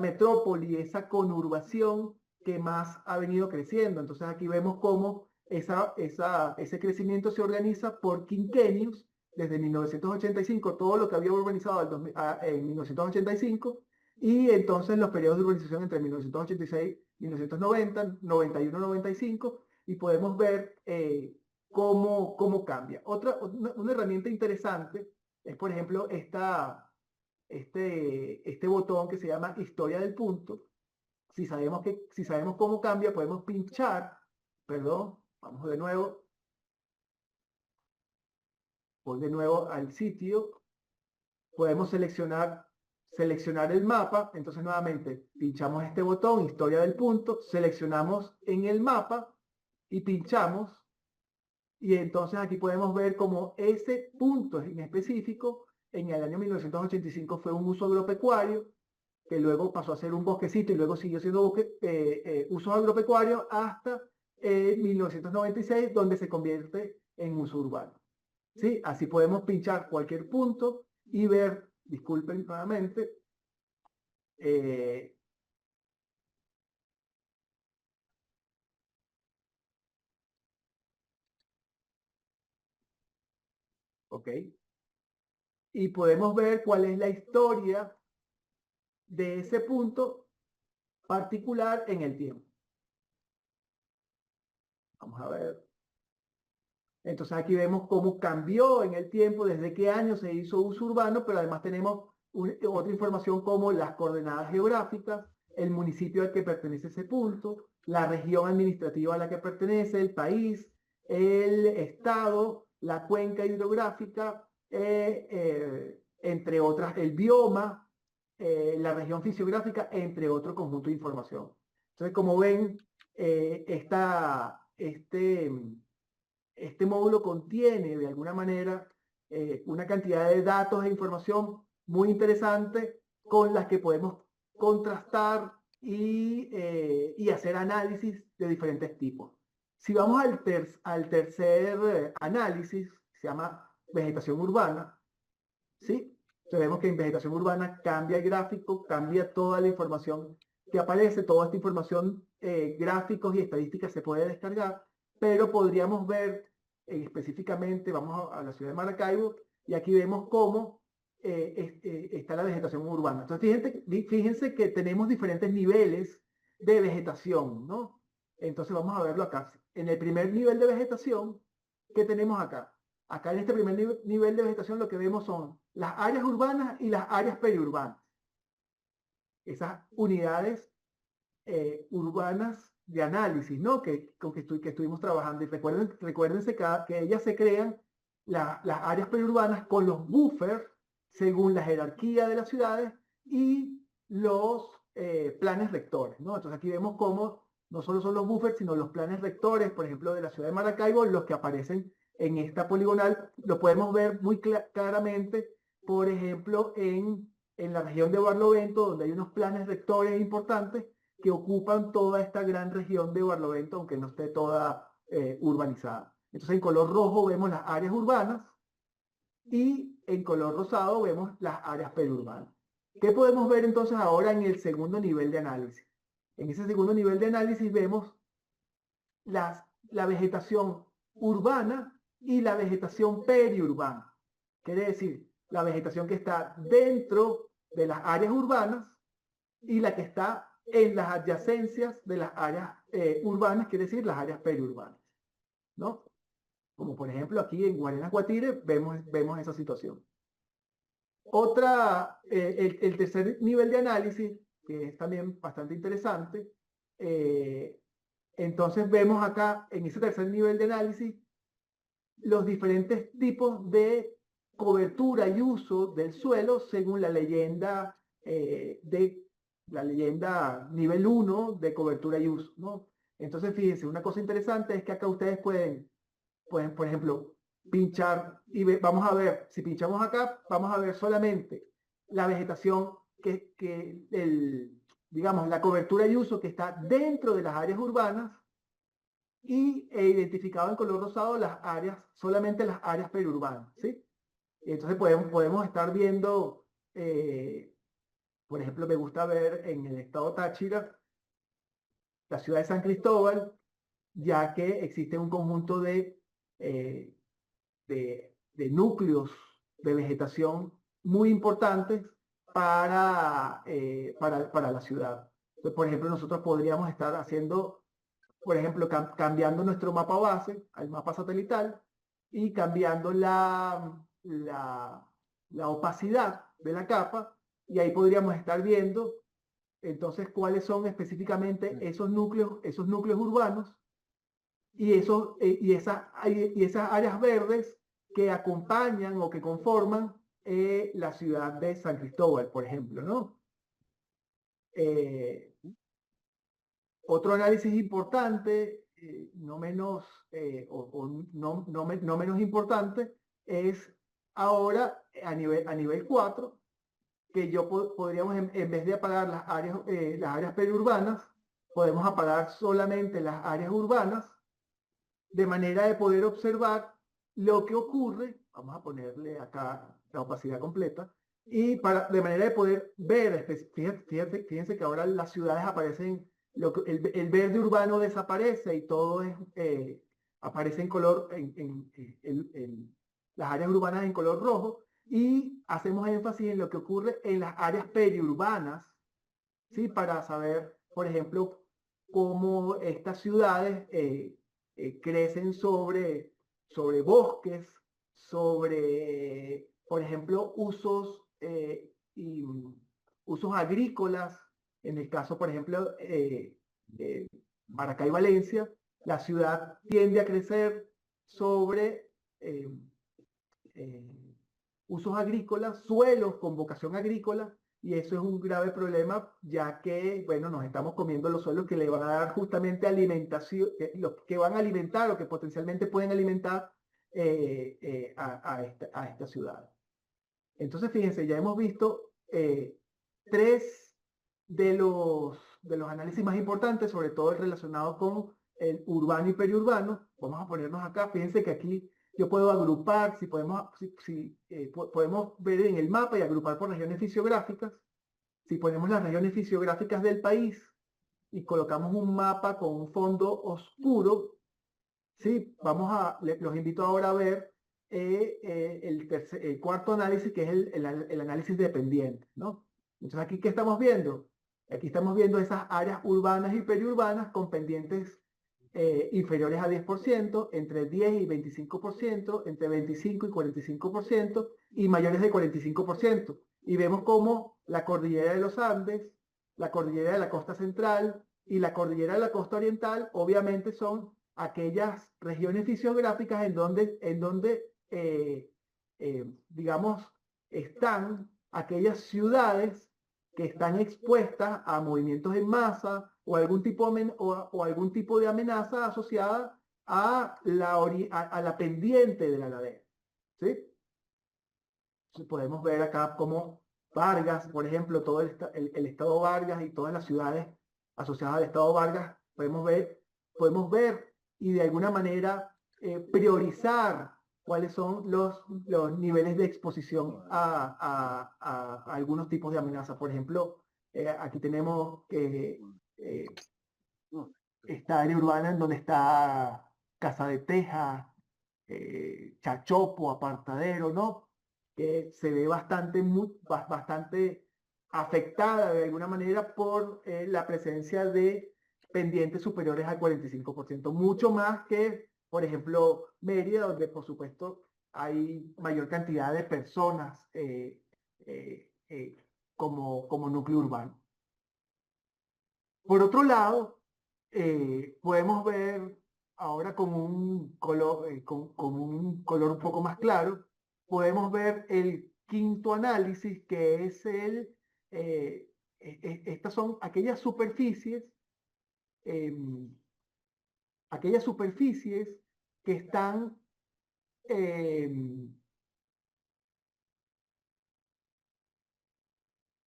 metrópoli, esa conurbación que más ha venido creciendo. Entonces aquí vemos cómo ese crecimiento se organiza por quinquenios, desde 1985, todo lo que había urbanizado en 1985, y entonces los periodos de urbanización entre 1986, 1990, 91, 95, y podemos ver cómo cambia. Una herramienta interesante es, por ejemplo, este botón que se llama Historia del punto. Si sabemos cómo cambia, podemos pinchar, perdón, vamos de nuevo, voy de nuevo al sitio, podemos seleccionar el mapa, entonces nuevamente pinchamos este botón, Historia del punto, seleccionamos en el mapa y pinchamos, y entonces aquí podemos ver cómo ese punto en específico, en el año 1985 fue un uso agropecuario, que luego pasó a ser un bosquecito y luego siguió siendo uso agropecuario hasta 1996, donde se convierte en uso urbano. ¿Sí? Así podemos pinchar cualquier punto y ver, disculpen nuevamente, ¿ok? Y podemos ver cuál es la historia de ese punto particular en el tiempo. Vamos a ver. Entonces aquí vemos cómo cambió en el tiempo, desde qué año se hizo uso urbano, pero además tenemos otra información como las coordenadas geográficas, el municipio al que pertenece ese punto, la región administrativa a la que pertenece, el país, el estado, la cuenca hidrográfica, entre otras, el bioma, la región fisiográfica, entre otro conjunto de información. Entonces, como ven, este módulo contiene de alguna manera una cantidad de datos e información muy interesante con las que podemos contrastar y hacer análisis de diferentes tipos. Si vamos al tercer análisis, se llama vegetación urbana, ¿sí? Entonces vemos que en vegetación urbana cambia el gráfico, cambia toda la información que aparece, toda esta información, gráficos y estadísticas se puede descargar, pero podríamos ver específicamente, vamos a la ciudad de Maracaibo, y aquí vemos cómo está la vegetación urbana. Entonces fíjense que tenemos diferentes niveles de vegetación, ¿no? Entonces vamos a verlo acá. En el primer nivel de vegetación, ¿qué tenemos acá? Acá en este primer nivel de vegetación lo que vemos son las áreas urbanas y las áreas periurbanas. Esas unidades urbanas de análisis, ¿no? Que estuvimos trabajando. Y recuérdense que ellas se crean, las áreas periurbanas, con los buffers según la jerarquía de las ciudades y los planes rectores, ¿no? Entonces aquí vemos cómo no solo son los buffers, sino los planes rectores, por ejemplo, de la ciudad de Maracaibo, los que aparecen en esta poligonal. Lo podemos ver muy claramente, por ejemplo, en la región de Barlovento, donde hay unos planes rectores importantes que ocupan toda esta gran región de Barlovento, aunque no esté toda urbanizada. Entonces en color rojo vemos las áreas urbanas y en color rosado vemos las áreas periurbanas. ¿Qué podemos ver entonces ahora en el segundo nivel de análisis? En ese segundo nivel de análisis vemos la vegetación urbana y la vegetación periurbana. Quiere decir, la vegetación que está dentro de las áreas urbanas y la que está en las adyacencias de las áreas urbanas, quiere decir las áreas periurbanas, ¿no? Como por ejemplo aquí en Guarenas Guatire vemos esa situación. El tercer nivel de análisis, que es también bastante interesante, entonces vemos acá en ese tercer nivel de análisis los diferentes tipos de cobertura y uso del suelo según la leyenda nivel 1 de cobertura y uso, ¿no? Entonces fíjense, una cosa interesante es que acá ustedes pueden por ejemplo, pinchar y vamos a ver, si pinchamos acá, vamos a ver solamente la vegetación digamos, la cobertura y uso que está dentro de las áreas urbanas y identificado en color rosado solamente las áreas periurbanas, ¿sí? Y entonces podemos estar viendo, por ejemplo, me gusta ver en el estado Táchira, la ciudad de San Cristóbal, ya que existe un conjunto de núcleos de vegetación muy importantes para la ciudad. Entonces, por ejemplo, nosotros podríamos estar haciendo por ejemplo, cambiando nuestro mapa base al mapa satelital y cambiando la opacidad de la capa, y ahí podríamos estar viendo entonces cuáles son específicamente esos núcleos urbanos y esas áreas verdes que acompañan o que conforman la ciudad de San Cristóbal, por ejemplo, ¿no? Otro análisis importante, no menos importante, es ahora a nivel 4, que podríamos, en vez de apagar las áreas periurbanas, podemos apagar solamente las áreas urbanas, de manera de poder observar lo que ocurre. Vamos a ponerle acá la opacidad completa, y de manera de poder ver, fíjense que ahora las ciudades aparecen, el verde urbano desaparece y todo aparece en color, las áreas urbanas en color rojo, y hacemos énfasis en lo que ocurre en las áreas periurbanas, ¿sí? Para saber, por ejemplo, cómo estas ciudades crecen sobre bosques, sobre, por ejemplo, usos agrícolas. En el caso, por ejemplo, Maracay, Valencia, la ciudad tiende a crecer sobre usos agrícolas, suelos con vocación agrícola, y eso es un grave problema, ya que, bueno, nos estamos comiendo los suelos que le van a dar justamente alimentación, que van a alimentar o que potencialmente pueden alimentar a esta ciudad. Entonces, fíjense, ya hemos visto 3 de los análisis más importantes, sobre todo el relacionado con el urbano y periurbano. Vamos a ponernos acá, fíjense que aquí yo puedo agrupar, podemos ver en el mapa y agrupar por regiones fisiográficas. Si ponemos las regiones fisiográficas del país y colocamos un mapa con un fondo oscuro, ¿sí? Los invito ahora a ver el cuarto análisis, que es el análisis dependiente, ¿no? Entonces, aquí, ¿qué estamos viendo? Aquí estamos viendo esas áreas urbanas y periurbanas con pendientes inferiores a 10%, entre 10 y 25%, entre 25 y 45%, y mayores de 45%. Y vemos cómo la cordillera de los Andes, la cordillera de la costa central y la cordillera de la costa oriental, obviamente son aquellas regiones fisiográficas en donde digamos, están aquellas ciudades que están expuestas a movimientos en masa o algún tipo de amenaza asociada a la pendiente de la ladera, ¿sí? Entonces podemos ver acá como Vargas, por ejemplo, todo el estado Vargas y todas las ciudades asociadas al estado Vargas, podemos ver y de alguna manera priorizar cuáles son los niveles de exposición a algunos tipos de amenazas. Por ejemplo, aquí tenemos esta área urbana en donde está Casa de Teja, Chachopo, Apartadero, ¿no? Que se ve bastante afectada de alguna manera por la presencia de pendientes superiores al 45%, mucho más que, por ejemplo, Mérida, donde por supuesto hay mayor cantidad de personas como núcleo urbano. Por otro lado, podemos ver ahora con un color un poco más claro, podemos ver el quinto análisis, que es estas son aquellas superficies que están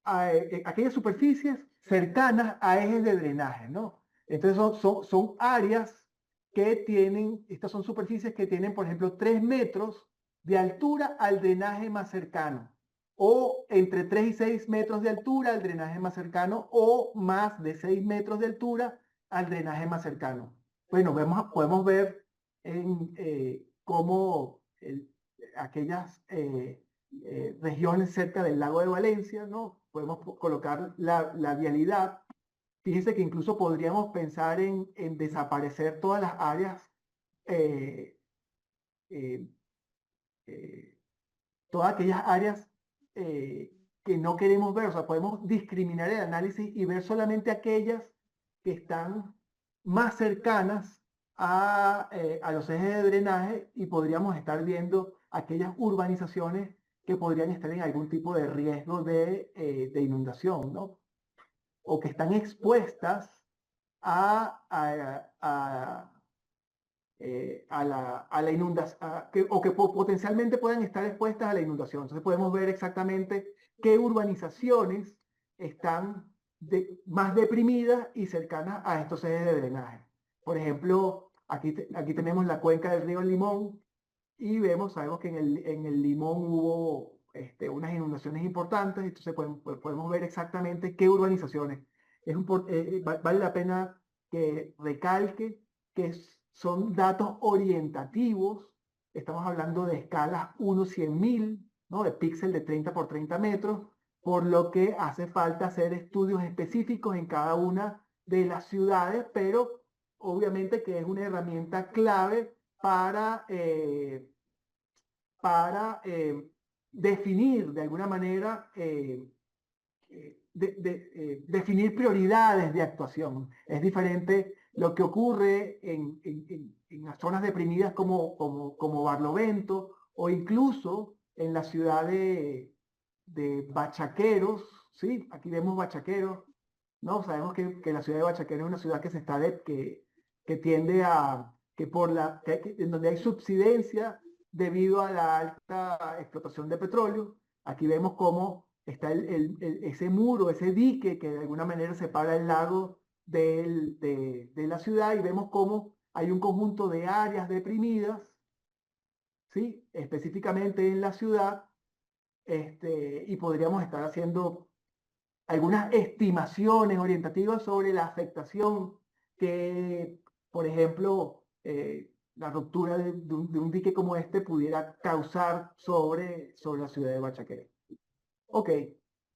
aquellas superficies cercanas a ejes de drenaje, ¿no? Entonces son áreas que tienen, estas son superficies que tienen, por ejemplo, 3 metros de altura al drenaje más cercano, o entre 3 y 6 metros de altura al drenaje más cercano, o más de 6 metros de altura al drenaje más cercano. Bueno, podemos ver cómo aquellas regiones cerca del lago de Valencia, ¿no? Podemos colocar la vialidad Fíjense que incluso podríamos pensar en desaparecer todas las áreas, eh, eh, eh, todas aquellas áreas que no queremos ver. O sea, podemos discriminar el análisis y ver solamente aquellas que están más cercanas a los ejes de drenaje, y podríamos estar viendo aquellas urbanizaciones que podrían estar en algún tipo de riesgo de inundación, ¿no? O que están expuestas a, a, a, a la inundación, o que potencialmente puedan estar expuestas a la inundación. Entonces podemos ver exactamente qué urbanizaciones están más deprimidas y cercanas a estos ejes de drenaje. Por ejemplo, aquí tenemos la cuenca del río Limón, y sabemos que en el Limón hubo unas inundaciones importantes. Entonces podemos ver exactamente qué urbanizaciones. Vale la pena que recalque que son datos orientativos. Estamos hablando de escalas 1/100.000, ¿no? De píxel de 30 por 30 metros, por lo que hace falta hacer estudios específicos en cada una de las ciudades, pero obviamente que es una herramienta clave para definir de alguna manera, definir prioridades de actuación. Es diferente lo que ocurre en las zonas deprimidas como Barlovento, o incluso en la ciudad de Bachaqueros, ¿sí? Aquí vemos Bachaqueros, ¿no? Sabemos que la ciudad de Bachaqueros es una ciudad que que tiende a, en donde hay subsidencia debido a la alta explotación de petróleo. Aquí vemos cómo está ese muro, ese dique que de alguna manera separa el lago de la ciudad, y vemos cómo hay un conjunto de áreas deprimidas, ¿sí? Específicamente en la ciudad, y podríamos estar haciendo algunas estimaciones orientativas sobre la afectación que, por ejemplo, la ruptura de un dique como este pudiera causar sobre la ciudad de Bachaquero. Ok,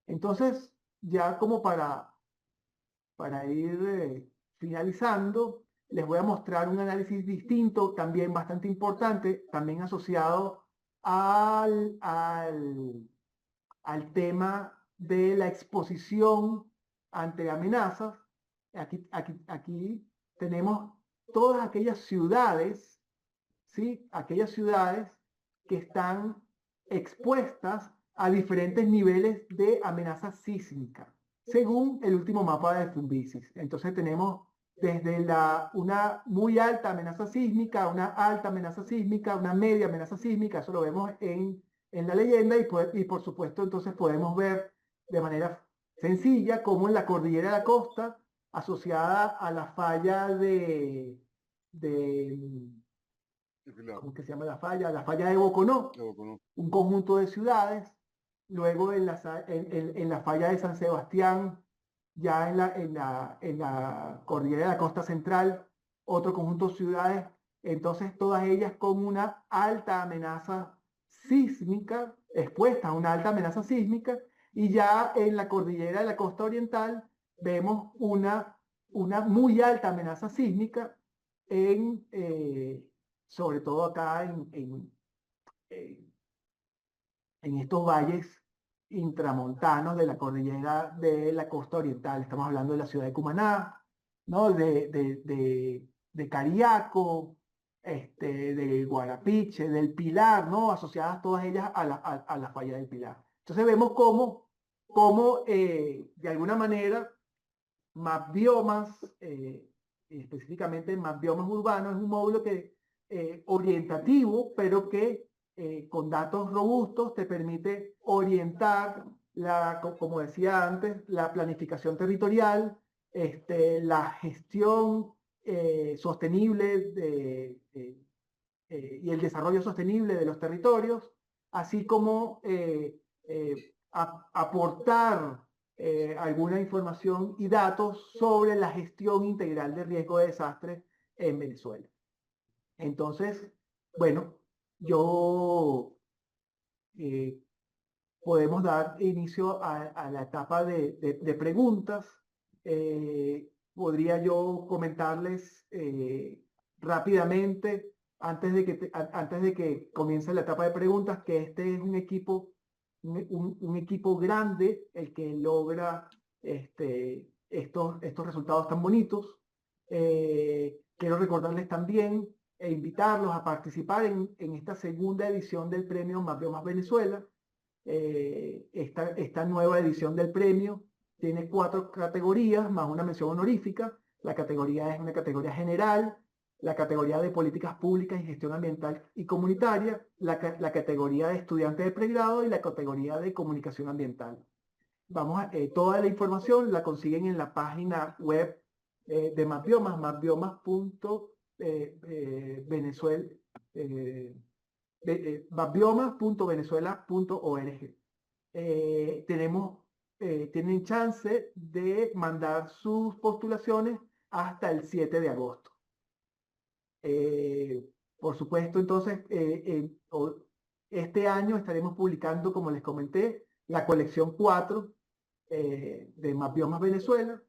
entonces ya como para ir finalizando, les voy a mostrar un análisis distinto, también bastante importante, también asociado al tema de la exposición ante amenazas. Aquí tenemos todas aquellas ciudades, ¿sí? Aquellas ciudades que están expuestas a diferentes niveles de amenaza sísmica, según el último mapa de Fumbisis. Entonces tenemos desde una muy alta amenaza sísmica, una alta amenaza sísmica, una media amenaza sísmica. Eso lo vemos en la leyenda, y por supuesto entonces podemos ver de manera sencilla cómo en la cordillera de la costa, asociada a la falla ¿cómo que se llama la falla? La falla de Boconó, un conjunto de ciudades. Luego en la falla de San Sebastián, ya en la cordillera de la costa central, otro conjunto de ciudades. Entonces todas ellas con una alta amenaza sísmica, expuestas a una alta amenaza sísmica. Y ya en la cordillera de la costa oriental vemos una muy alta amenaza sísmica, sobre todo acá en estos valles intramontanos de la cordillera de la costa oriental. Estamos hablando de la ciudad de Cumaná, ¿no? De Cariaco, de Guarapiche, del Pilar, ¿no? Asociadas todas ellas a la falla del Pilar. Entonces vemos cómo de alguna manera MapBiomas, específicamente MapBiomas urbanos, es un módulo orientativo, pero que con datos robustos te permite orientar, como decía antes, la planificación territorial, la gestión sostenible y el desarrollo sostenible de los territorios, así como aportar alguna información y datos sobre la gestión integral de riesgo de desastre en Venezuela. Entonces, bueno, podemos dar inicio a la etapa de preguntas. podría yo comentarles rápidamente, antes de que comience la etapa de preguntas, que este es un equipo, un equipo grande el que logra estos resultados tan bonitos. Quiero recordarles también e invitarlos a participar en esta segunda edición del premio Más Biomas Venezuela. Esta nueva edición del premio tiene 4 categorías más una mención honorífica. La categoría es una categoría general, la categoría de políticas públicas y gestión ambiental y comunitaria, la categoría de estudiante de pregrado y la categoría de comunicación ambiental. Toda la información la consiguen en la página web de Mapbiomas, mapbiomas.venezuela.org. Tienen chance de mandar sus postulaciones hasta el 7 de agosto. Por supuesto, entonces, este año estaremos publicando, como les comenté, la colección 4 de Mapbiomas Venezuela,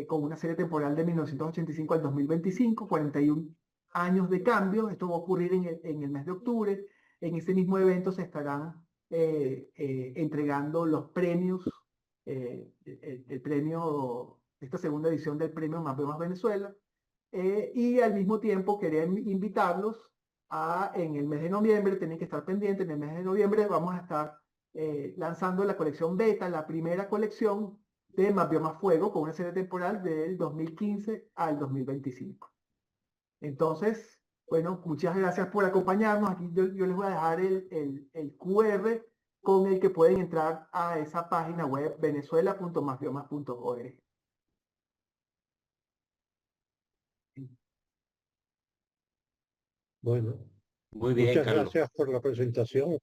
con una serie temporal de 1985 al 2025, 41 años de cambio. Esto va a ocurrir en el mes de octubre. En ese mismo evento se estarán entregando los premios, el premio, esta segunda edición del premio Mapbiomas Venezuela. Y al mismo tiempo quería invitarlos en el mes de noviembre, tienen que estar pendientes, en el mes de noviembre vamos a estar lanzando la colección beta, la primera colección de Mapbiomas Fuego, con una serie temporal del 2015 al 2025. Entonces, bueno, muchas gracias por acompañarnos. Aquí yo les voy a dejar el QR con el que pueden entrar a esa página web venezuela.mapbiomas.org. Bueno, Muy bien, muchas Carlos. gracias por la presentación.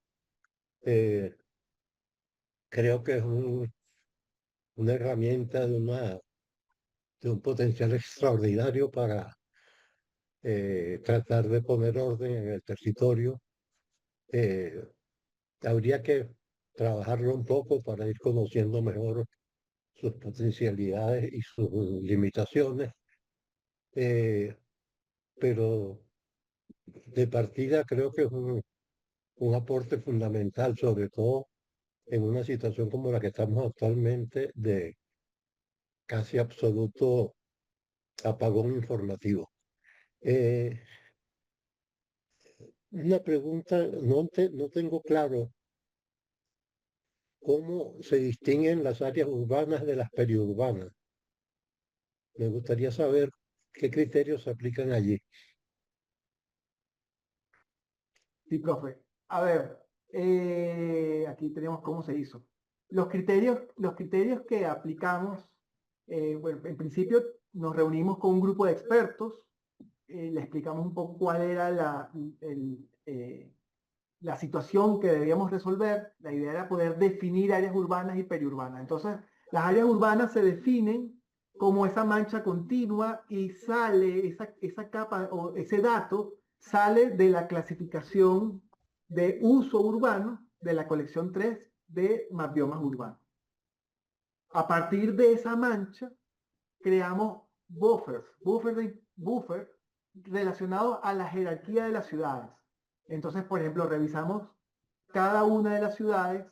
Creo que es una herramienta de un potencial extraordinario para tratar de poner orden en el territorio. Habría que trabajarlo un poco para ir conociendo mejor sus potencialidades y sus limitaciones, pero de partida creo que es un aporte fundamental, sobre todo en una situación como la que estamos actualmente de casi absoluto apagón informativo. Una pregunta, no tengo claro cómo se distinguen las áreas urbanas de las periurbanas. Me gustaría saber qué criterios se aplican allí. Sí, profe. A ver, aquí tenemos cómo se hizo. Los criterios que aplicamos, bueno, en principio nos reunimos con un grupo de expertos, le explicamos un poco cuál era la situación que debíamos resolver. La idea era poder definir áreas urbanas y periurbanas. Entonces, las áreas urbanas se definen como esa mancha continua y sale esa capa o ese dato sale de la clasificación de uso urbano de la colección 3 de Mapbiomas Urbanos. A partir de esa mancha creamos buffers relacionados a la jerarquía de las ciudades. Entonces, por ejemplo, revisamos cada una de las ciudades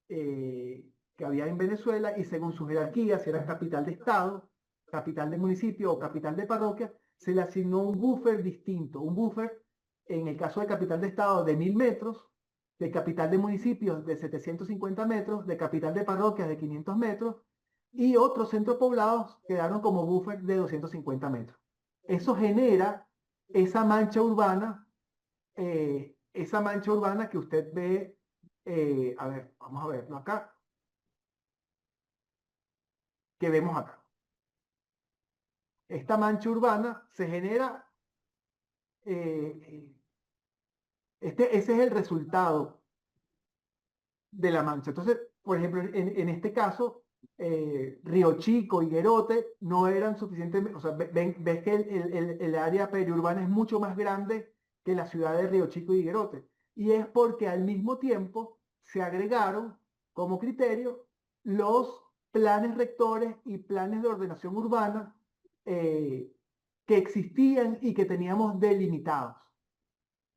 que había en Venezuela y según su jerarquía, si era capital de estado, capital de municipio o capital de parroquia, se le asignó un buffer distinto. Un buffer, en el caso de capital de estado, de 1000 metros, de capital de municipios de 750 metros, de capital de parroquias de 500 metros, y otros centros poblados quedaron como buffer de 250 metros. Eso genera esa mancha urbana que usted ve, a ver, vamos a verlo acá, que vemos acá. Esta mancha urbana se genera, ese es el resultado de la mancha. Entonces, por ejemplo, en este caso, Río Chico y Guerote no eran suficientemente, o sea, ves que el área periurbana es mucho más grande que la ciudad de Río Chico y Guerote. Y es porque al mismo tiempo se agregaron como criterio los planes rectores y planes de ordenación urbana que existían y que teníamos delimitados.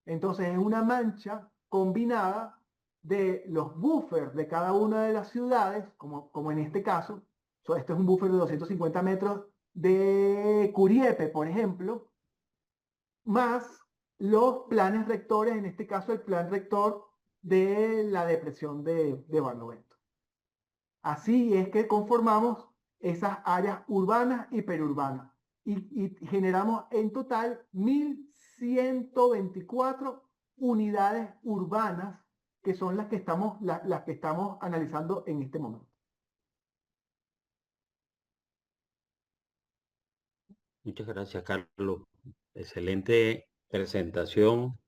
Entonces es una mancha combinada de los buffers de cada una de las ciudades, como en este caso. Este es un buffer de 250 metros de Curiepe, por ejemplo, más los planes rectores, en este caso el plan rector de la depresión de Barlovento. Así es que conformamos esas áreas urbanas y periurbanas y generamos en total 1.124 unidades urbanas que son las que estamos analizando en este momento. Muchas gracias, Carlos. Excelente presentación.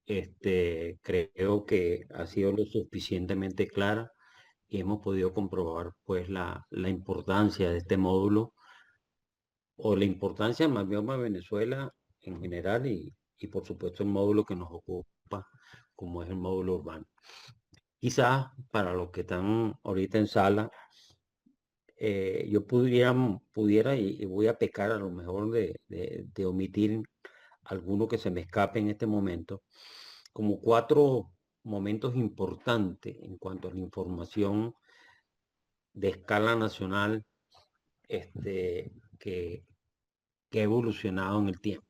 Creo que ha sido lo suficientemente clara y hemos podido comprobar pues la importancia de este módulo o la importancia del Mabioma Venezuela en general y por supuesto el módulo que nos ocupa como es el módulo urbano. Quizás para los que están ahorita en sala, yo pudiera y voy a pecar a lo mejor de omitir alguno que se me escape en este momento, como 4 momentos importantes en cuanto a la información de escala nacional que ha evolucionado en el tiempo.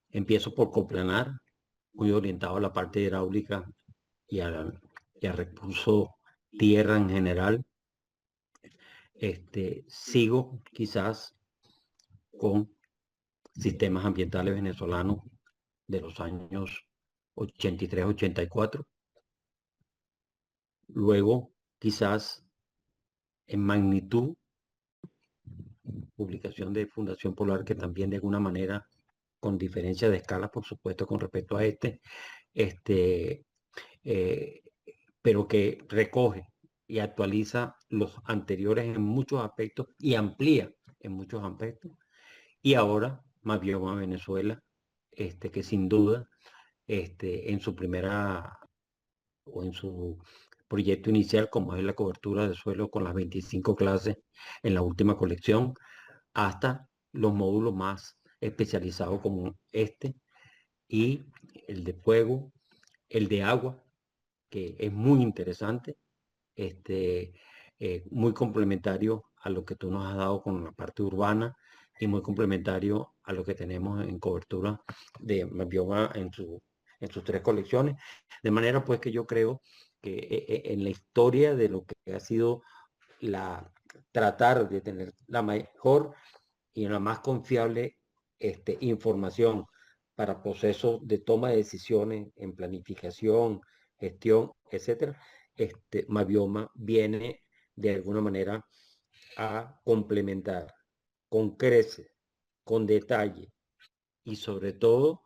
Empiezo por Coplanar, muy orientado a la parte hidráulica y al recurso tierra en general. Sigo quizás con sistemas ambientales venezolanos de los años 83-84. Luego, quizás en magnitud, publicación de Fundación Polar, que también de alguna manera, con diferencia de escala, por supuesto, con respecto a pero que recoge y actualiza los anteriores en muchos aspectos y amplía en muchos aspectos. Y ahora, Mabioma Venezuela, que sin duda, en su primera o en su proyecto inicial, como es la cobertura de suelo con las 25 clases en la última colección, hasta los módulos más especializados como y el de fuego, el de agua, que es muy interesante, muy complementario a lo que tú nos has dado con la parte urbana y muy complementario a lo que tenemos en cobertura de Mabioma en sus 3 colecciones. De manera pues que yo creo que en la historia de lo que ha sido tratar de tener la mejor y la más confiable información para procesos de toma de decisiones en planificación, gestión, etcétera, Mabioma viene de alguna manera a complementar con creces, con detalle y sobre todo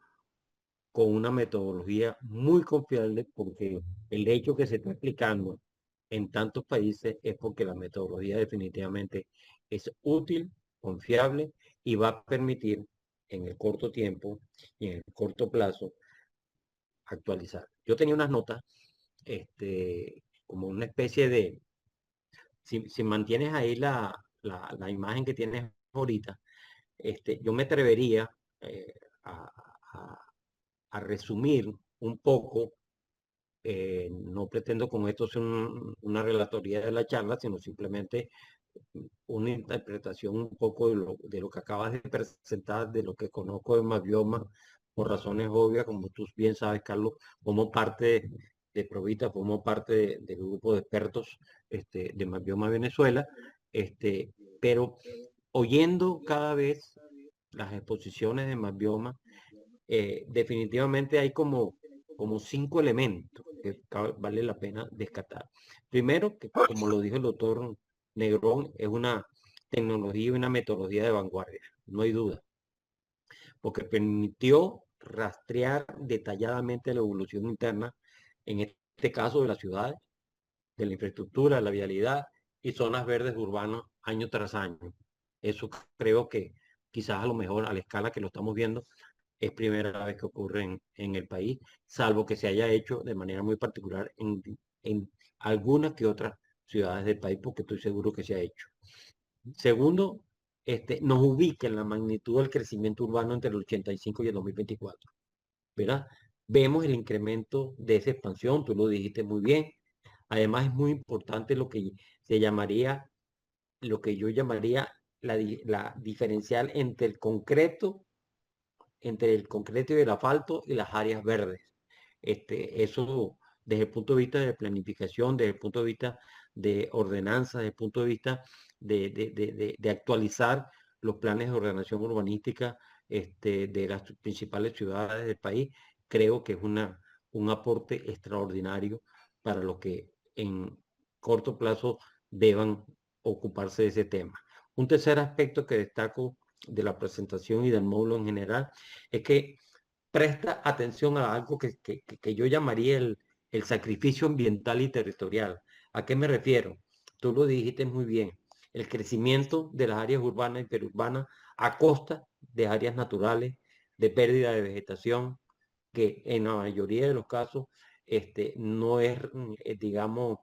con una metodología muy confiable, porque el hecho que se está aplicando en tantos países es porque la metodología definitivamente es útil, confiable y va a permitir en el corto tiempo y en el corto plazo actualizar. Yo tenía unas notas, como una especie de, si mantienes ahí la imagen que tienes ahorita, yo me atrevería a, a- a resumir un poco. No pretendo con esto ser una relatoría de la charla, sino simplemente una interpretación un poco de lo que acabas de presentar, de lo que conozco de Mabioma, por razones obvias, como tú bien sabes, Carlos, como parte de Provita, como parte del grupo de expertos de Mabioma Venezuela, pero oyendo cada vez las exposiciones de Mabioma, definitivamente hay como 5 elementos que vale la pena descartar. Primero, que como lo dijo el doctor Negrón, es una tecnología y una metodología de vanguardia, no hay duda, porque permitió rastrear detalladamente la evolución interna, en este caso de las ciudades, de la infraestructura, de la vialidad y zonas verdes urbanas año tras año. Eso creo que quizás a lo mejor a la escala que lo estamos viendo es primera vez que ocurre en el país, salvo que se haya hecho de manera muy particular en algunas que otras ciudades del país, porque estoy seguro que se ha hecho. Segundo, nos ubica en la magnitud del crecimiento urbano entre el 85 y el 2024, ¿verdad? Vemos el incremento de esa expansión, tú lo dijiste muy bien. Además, es muy importante lo que se llamaría, lo que yo llamaría la diferencial entre el concreto y el asfalto y las áreas verdes. Eso desde el punto de vista de planificación, desde el punto de vista de ordenanza, desde el punto de vista de actualizar los planes de ordenación urbanística de las principales ciudades del país, creo que es un aporte extraordinario para lo que en corto plazo deban ocuparse de ese tema. Un tercer aspecto que destaco de la presentación y del módulo en general es que presta atención a algo que yo llamaría el sacrificio ambiental y territorial. ¿A qué me refiero? Tú lo dijiste muy bien. El crecimiento de las áreas urbanas y perurbanas a costa de áreas naturales, de pérdida de vegetación, que en la mayoría de los casos no es, digamos,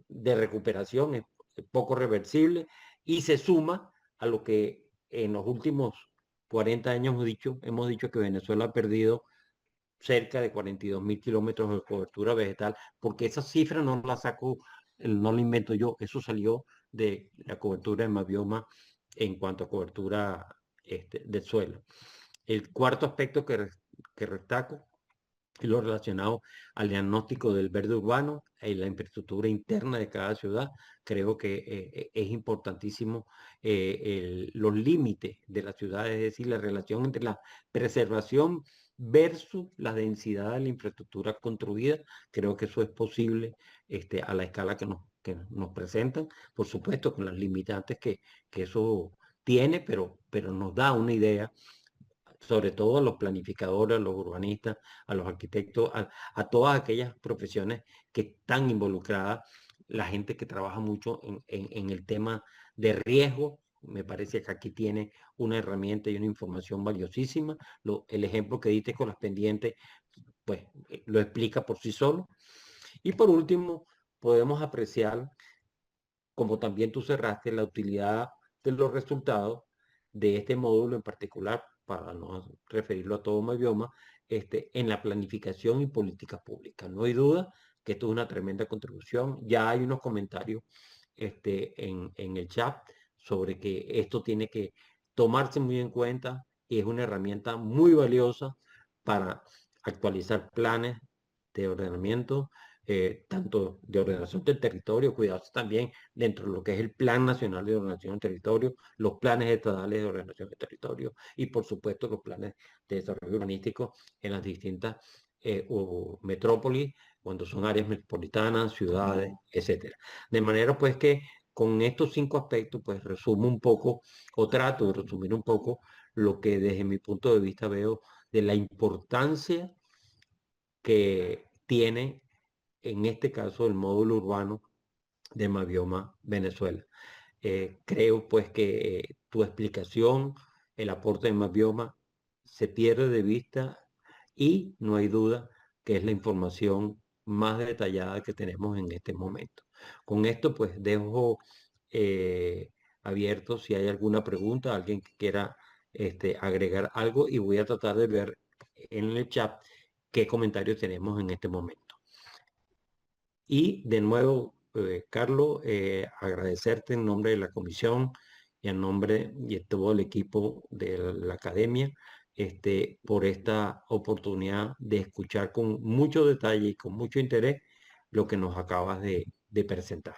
de recuperación, es poco reversible y se suma a lo que en los últimos 40 años hemos dicho que Venezuela ha perdido cerca de 42.000 kilómetros de cobertura vegetal, porque esa cifra no la saco, no la invento yo, eso salió de la cobertura de Mabioma en cuanto a cobertura del suelo. El cuarto aspecto que destaco y lo relacionado al diagnóstico del verde urbano y la infraestructura interna de cada ciudad. Creo que es importantísimo los límites de la ciudad, es decir, la relación entre la preservación versus la densidad de la infraestructura construida. Creo que eso es posible a la escala que nos presentan, por supuesto con las limitantes que eso tiene, pero nos da una idea sobre todo a los planificadores, a los urbanistas, a los arquitectos, a todas aquellas profesiones que están involucradas, la gente que trabaja mucho en el tema de riesgo. Me parece que aquí tiene una herramienta y una información valiosísima. El ejemplo que diste con las pendientes, pues lo explica por sí solo. Y por último, podemos apreciar, como también tú cerraste, la utilidad de los resultados de este módulo en particular, para no referirlo a todo Mabioma, en la planificación y políticas públicas. No hay duda que esto es una tremenda contribución. Ya hay unos comentarios en el chat sobre que esto tiene que tomarse muy en cuenta y es una herramienta muy valiosa para actualizar planes de ordenamiento, tanto de ordenación del territorio, cuidados también dentro de lo que es el Plan Nacional de Ordenación del Territorio, los planes estadales de ordenación del territorio y por supuesto los planes de desarrollo urbanístico en las distintas metrópolis, cuando son áreas metropolitanas, ciudades, etcétera. De manera pues que con estos 5 aspectos pues resumo un poco o trato de resumir un poco lo que desde mi punto de vista veo de la importancia que tiene en este caso el módulo urbano de Mabioma Venezuela. Creo pues que tu explicación, el aporte de Mabioma se pierde de vista y no hay duda que es la información más detallada que tenemos en este momento. Con esto pues dejo abierto si hay alguna pregunta, alguien que quiera agregar algo y voy a tratar de ver en el chat qué comentarios tenemos en este momento. Y de nuevo, Carlos, agradecerte en nombre de la comisión y en nombre de todo el equipo de la academia por esta oportunidad de escuchar con mucho detalle y con mucho interés lo que nos acabas de presentar.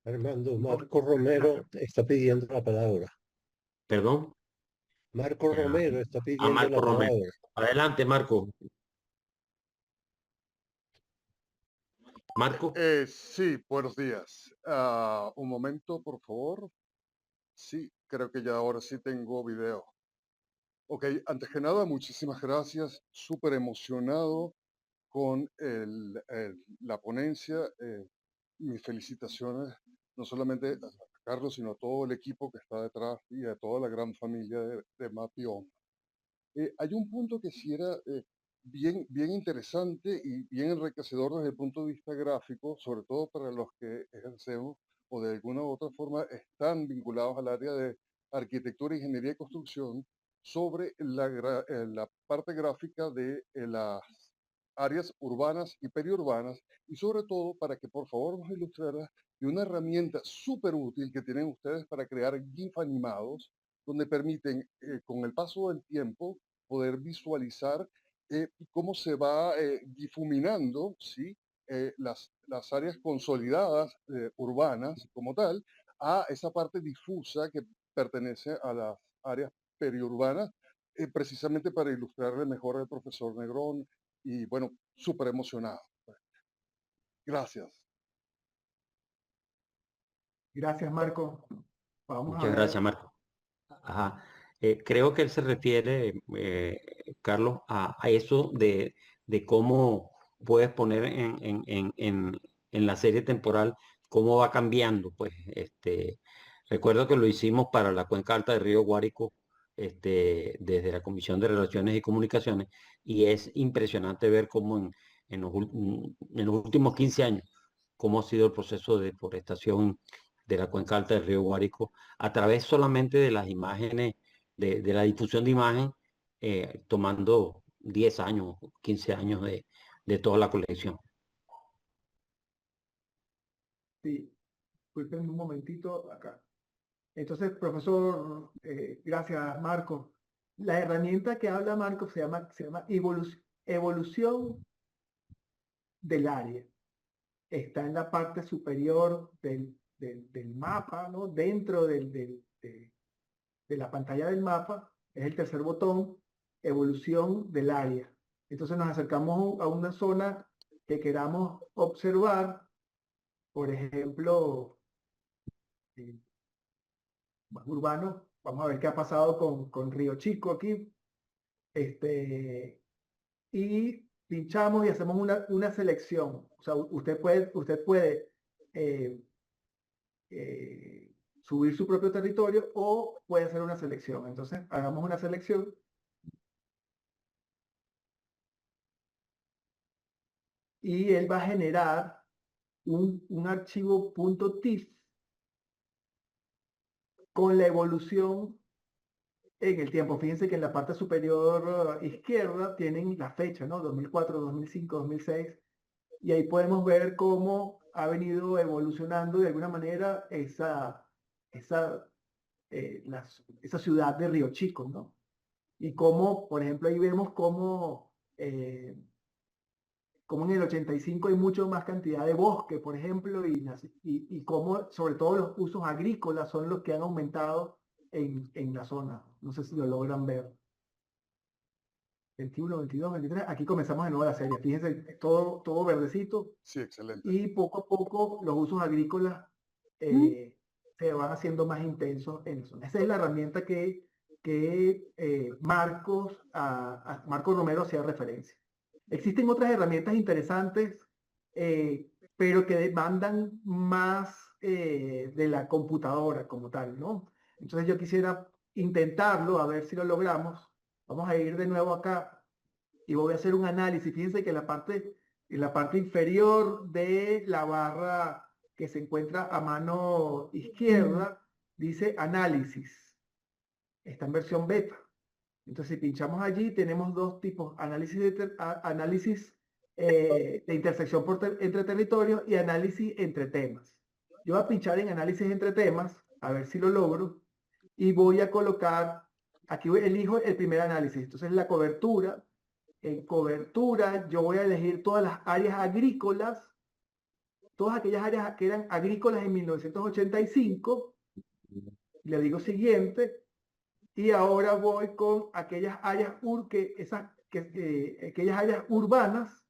Armando, Marco Romero está pidiendo la palabra. Perdón. Marco Romero está A pidiendo Marco la Romero. palabra. Adelante, Marco. Marco. Sí, buenos días. Un momento, por favor. Sí, creo que ya ahora sí tengo video. Ok, antes que nada, muchísimas gracias. Súper emocionado con la ponencia. Mis felicitaciones, no solamente a Carlos, sino a todo el equipo que está detrás y a toda la gran familia de Mapión. Hay un punto que quisiera bien interesante y bien enriquecedor desde el punto de vista gráfico, sobre todo para los que ejercemos o de alguna u otra forma están vinculados al área de arquitectura, ingeniería y construcción, sobre la parte gráfica de las áreas urbanas y periurbanas, y sobre todo para que por favor nos ilustrara de una herramienta súper útil que tienen ustedes para crear GIF animados, donde permiten con el paso del tiempo poder visualizar cómo se va difuminando, ¿sí? Las áreas consolidadas urbanas como tal a esa parte difusa que pertenece a las áreas periurbanas, precisamente para ilustrarle mejor al profesor Negrón y bueno, súper emocionado. Gracias. Gracias, Marco. Vamos a Muchas ver. gracias, Marco. Ajá. Creo que él se refiere, Carlos, a eso de cómo puedes poner en la serie temporal, cómo va cambiando. Pues, recuerdo que lo hicimos para la cuenca alta del río Guárico, desde la Comisión de Relaciones y Comunicaciones, y es impresionante ver cómo en los últimos 15 años, cómo ha sido el proceso de deforestación de la cuenca alta del río Guárico a través solamente de las imágenes, de la difusión de imagen, tomando 10 años, 15 años de toda la colección. Sí, disculpen un momentito acá. Entonces, profesor, gracias, Marco. La herramienta que habla Marco se llama evolución del área. Está en la parte superior del mapa, ¿no? Dentro de la pantalla del mapa, es el tercer botón, evolución del área. Entonces nos acercamos a una zona que queramos observar, por ejemplo, más urbano. Vamos a ver qué ha pasado con Río Chico aquí. Y pinchamos y hacemos una selección. O sea, usted puede eh, subir su propio territorio o puede hacer una selección. Entonces, hagamos una selección. Y él va a generar un archivo .tif con la evolución en el tiempo. Fíjense que en la parte superior izquierda tienen la fecha, ¿no? 2004, 2005, 2006. Y ahí podemos ver cómo ha venido evolucionando de alguna manera esa, esa ciudad de Río Chico, ¿no? Y cómo, por ejemplo, ahí vemos cómo en el 85 hay mucho más cantidad de bosque, por ejemplo, y cómo sobre todo los usos agrícolas son los que han aumentado en la zona. No sé si lo logran ver. 21, 22, 23. Aquí comenzamos de nuevo la serie. Fíjense, todo verdecito. Sí, excelente. Y poco a poco los usos agrícolas se van haciendo más intensos en la zona. Esa es la herramienta que Marco Romero hacía referencia. Existen otras herramientas interesantes, pero que demandan más de la computadora como tal, ¿no? Entonces yo quisiera intentarlo, a ver si lo logramos. Vamos a ir de nuevo acá y voy a hacer un análisis. Fíjense que en la parte inferior de la barra que se encuentra a mano izquierda dice análisis. Está en versión beta. Entonces, si pinchamos allí, tenemos dos tipos, análisis de intersección entre territorios y análisis entre temas. Yo voy a pinchar en análisis entre temas, a ver si lo logro, y voy a colocar, aquí elijo el primer análisis. Entonces, la cobertura. En cobertura, yo voy a elegir todas las áreas agrícolas, todas aquellas áreas que eran agrícolas en 1985. Le digo siguiente. Y ahora voy con aquellas áreas, aquellas áreas urbanas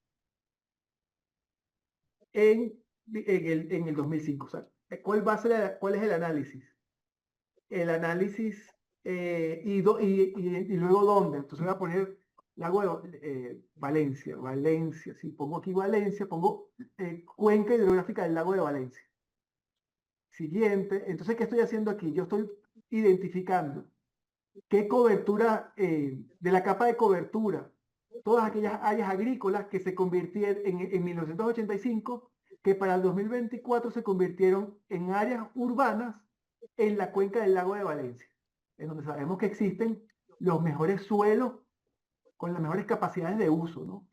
en el 2005. O sea, ¿cuál es el análisis? El análisis y luego dónde. Entonces voy a poner lago de Valencia. Si pongo aquí Valencia, pongo cuenca hidrográfica del lago de Valencia. Siguiente. Entonces, ¿qué estoy haciendo aquí? Yo estoy identificando qué cobertura, de la capa de cobertura todas aquellas áreas agrícolas que se convirtieron en 1985, que para el 2024 se convirtieron en áreas urbanas en la cuenca del lago de Valencia, en donde sabemos que existen los mejores suelos con las mejores capacidades de uso, ¿no?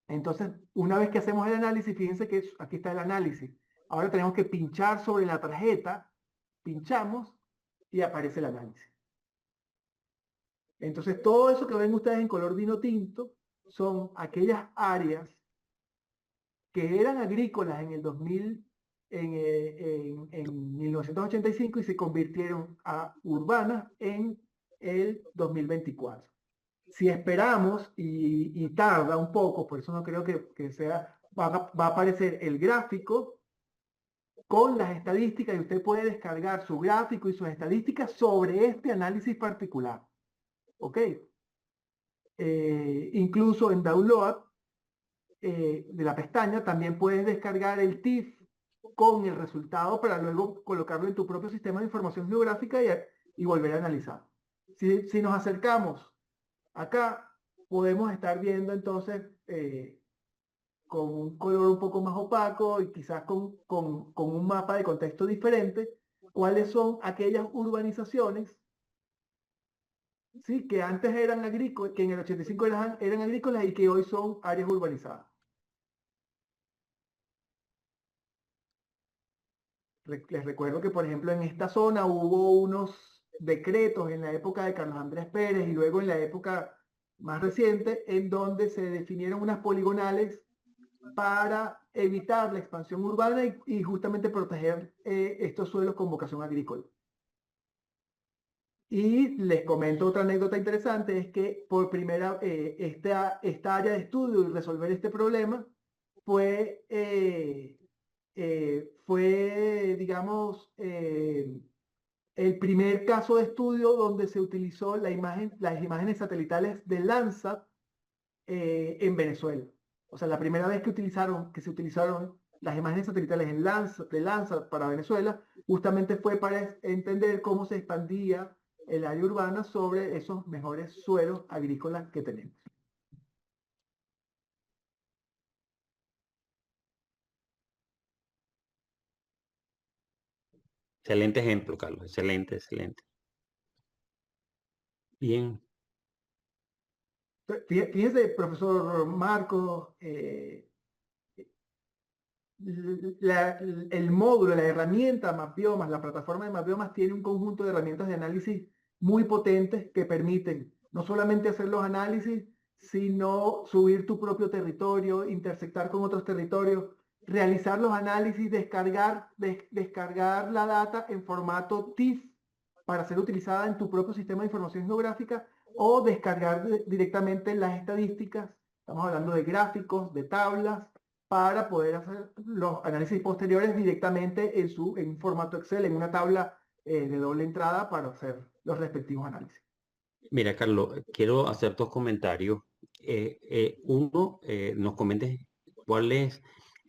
Entonces, una vez que hacemos el análisis, fíjense que aquí está el análisis. Ahora tenemos que pinchar sobre la tarjeta, pinchamos y aparece el análisis. Entonces, todo eso que ven ustedes en color vino tinto son aquellas áreas que eran agrícolas en el 2000, en 1985 y se convirtieron a urbanas en el 2024. Si esperamos y tarda un poco, por eso no creo que sea, va a aparecer el gráfico con las estadísticas y usted puede descargar su gráfico y sus estadísticas sobre este análisis particular. ¿Ok? Incluso en Download de la pestaña también puedes descargar el TIFF con el resultado para luego colocarlo en tu propio sistema de información geográfica y volver a analizar. Si nos acercamos acá, podemos estar viendo entonces con un color un poco más opaco y quizás con un mapa de contexto diferente, cuáles son aquellas urbanizaciones, ¿sí?, que antes eran agrícolas, que en el 85 eran agrícolas y que hoy son áreas urbanizadas. Les recuerdo que, por ejemplo, en esta zona hubo unos decretos en la época de Carlos Andrés Pérez y luego en la época más reciente, en donde se definieron unas poligonales para evitar la expansión urbana y justamente proteger estos suelos con vocación agrícola. Y les comento otra anécdota interesante, es que por primera esta área de estudio y resolver este problema fue, digamos, el primer caso de estudio donde se utilizó las imágenes satelitales de Landsat en Venezuela. O sea, la primera vez que se utilizaron las imágenes satelitales de Landsat para Venezuela, justamente fue para entender cómo se expandía el área urbana sobre esos mejores suelos agrícolas que tenemos. Excelente ejemplo, Carlos. Excelente, excelente. Bien. Fíjese, profesor Marco, el módulo, la herramienta Mapbiomas, la plataforma de Mapbiomas tiene un conjunto de herramientas de análisis muy potentes que permiten no solamente hacer los análisis, sino subir tu propio territorio, intersectar con otros territorios, realizar los análisis, descargar la data en formato TIFF para ser utilizada en tu propio sistema de información geográfica o descargar directamente las estadísticas. Estamos hablando de gráficos, de tablas, para poder hacer los análisis posteriores directamente en formato Excel, en una tabla de doble entrada para hacer los respectivos análisis. Mira, Carlos, quiero hacer dos comentarios. Uno, nos comentes cuál es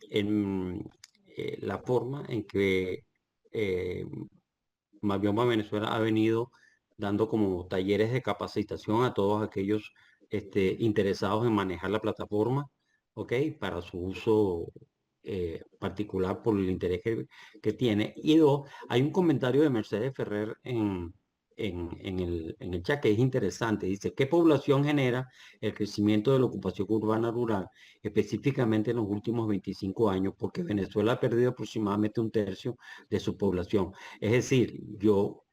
la forma en que Mapbioma Venezuela ha venido dando como talleres de capacitación a todos aquellos interesados en manejar la plataforma, ¿ok? Para su uso particular por el interés que tiene. Y dos, hay un comentario de Mercedes Ferrer en el chat que es interesante. Dice, ¿qué población genera el crecimiento de la ocupación urbana rural, específicamente en los últimos 25 años? Porque Venezuela ha perdido aproximadamente un tercio de su población. Es decir, yo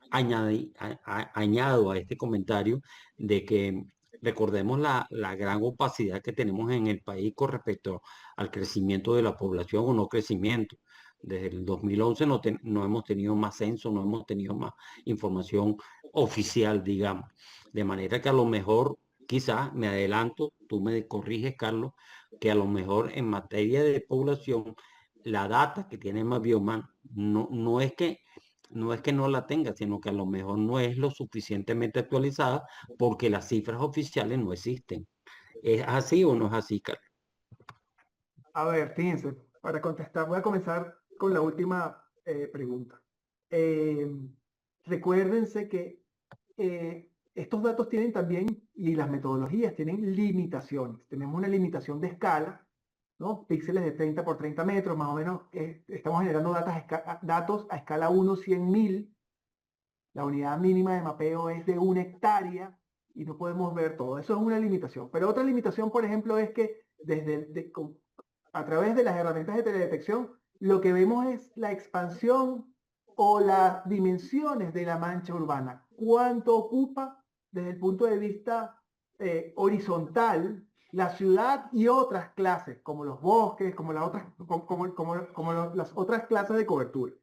añado a este comentario de que recordemos la gran opacidad que tenemos en el país con respecto al crecimiento de la población o no crecimiento. Desde el 2011 no hemos tenido más censo, no hemos tenido más información oficial, digamos. De manera que a lo mejor, quizás me adelanto, tú me corriges, Carlos, que a lo mejor en materia de población, la data que tiene Mapbioma no es que no la tenga, sino que a lo mejor no es lo suficientemente actualizada porque las cifras oficiales no existen. ¿Es así o no es así, Carlos? A ver, fíjense, para contestar, voy a comenzar con la última pregunta. Recuérdense que estos datos tienen también, y las metodologías tienen limitaciones. Tenemos una limitación de escala, ¿no? Píxeles de 30 por 30 metros, más o menos. Estamos generando datos a escala 1/100.000. La unidad mínima de mapeo es de 1 hectárea y no podemos ver todo. Eso es una limitación. Pero otra limitación, por ejemplo, es que a través de las herramientas de teledetección, lo que vemos es la expansión o las dimensiones de la mancha urbana. ¿Cuánto ocupa desde el punto de vista horizontal la ciudad y otras clases, como los bosques, como las otras clases de cobertura?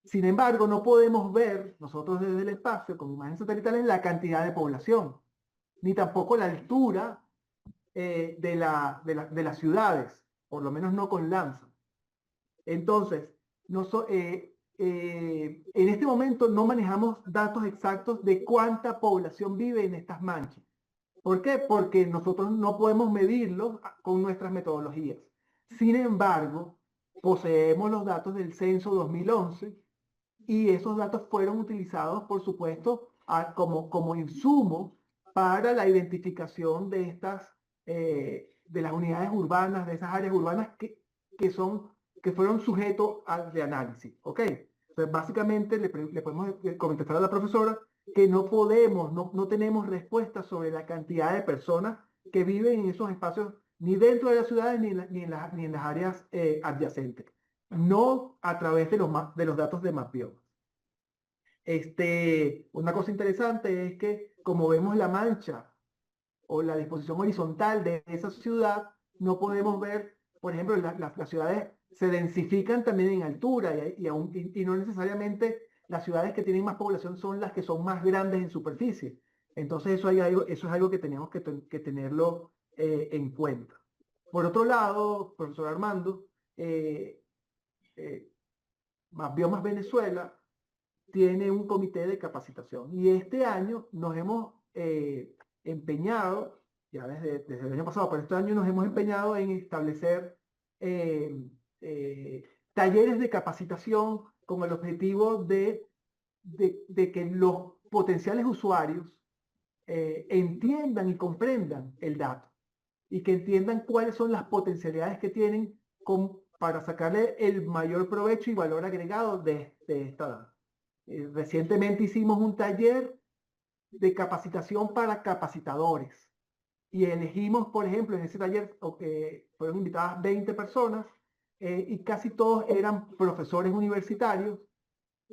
Sin embargo, no podemos ver nosotros desde el espacio con imágenes satelitales la cantidad de población, ni tampoco la altura de las ciudades, por lo menos no con Landsat. Entonces, en este momento no manejamos datos exactos de cuánta población vive en estas manchas. ¿Por qué? Porque nosotros no podemos medirlo con nuestras metodologías. Sin embargo, poseemos los datos del censo 2011 y esos datos fueron utilizados, por supuesto, como insumo para la identificación de de las unidades urbanas, de esas áreas urbanas que fueron sujetos de análisis. ¿Ok? Entonces, básicamente le podemos contestar a la profesora que no tenemos respuestas sobre la cantidad de personas que viven en esos espacios, ni dentro de las ciudades ni en las áreas adyacentes. No a través de los datos de mapeo. Una cosa interesante es que, como vemos la mancha o la disposición horizontal de esa ciudad, no podemos ver, por ejemplo, las ciudades se densifican también en altura y no necesariamente las ciudades que tienen más población son las que son más grandes en superficie. Entonces eso es algo que tenemos que tenerlo en cuenta. Por otro lado, profesor Armando, Biomas Venezuela tiene un comité de capacitación y este año nos hemos empeñado, ya desde el año pasado, pero este año nos hemos empeñado en establecer talleres de capacitación con el objetivo de que los potenciales usuarios entiendan y comprendan el dato y que entiendan cuáles son las potencialidades que tienen para sacarle el mayor provecho y valor agregado de esta data. Recientemente hicimos un taller de capacitación para capacitadores y elegimos, por ejemplo, en ese taller fueron invitadas 20 personas y casi todos eran profesores universitarios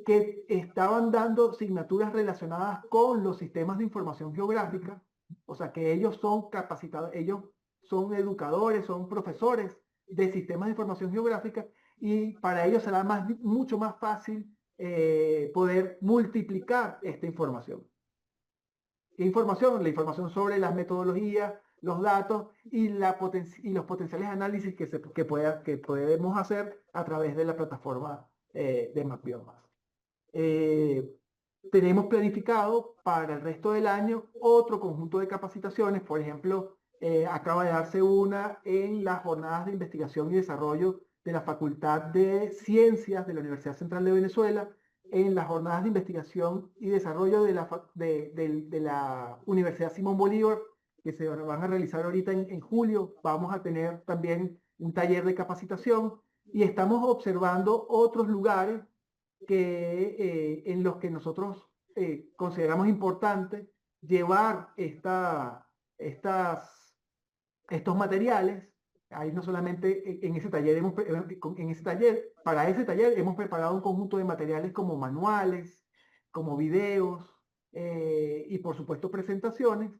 que estaban dando asignaturas relacionadas con los sistemas de información geográfica, o sea que ellos son capacitados, ellos son educadores, son profesores de sistemas de información geográfica y para ellos será mucho más fácil poder multiplicar esta información. ¿Qué información? La información sobre las metodologías, los datos y los potenciales análisis que podemos hacer a través de la plataforma de Mapbiomas. Tenemos planificado para el resto del año otro conjunto de capacitaciones. Por ejemplo, acaba de darse una en las jornadas de investigación y desarrollo de la Facultad de Ciencias de la Universidad Central de Venezuela, en las jornadas de investigación y desarrollo de la Universidad Simón Bolívar, que se van a realizar ahorita en julio. Vamos a tener también un taller de capacitación y estamos observando otros lugares en los que nosotros consideramos importante llevar estos materiales. Ahí no solamente en ese taller, para ese taller hemos preparado un conjunto de materiales como manuales, como videos y por supuesto presentaciones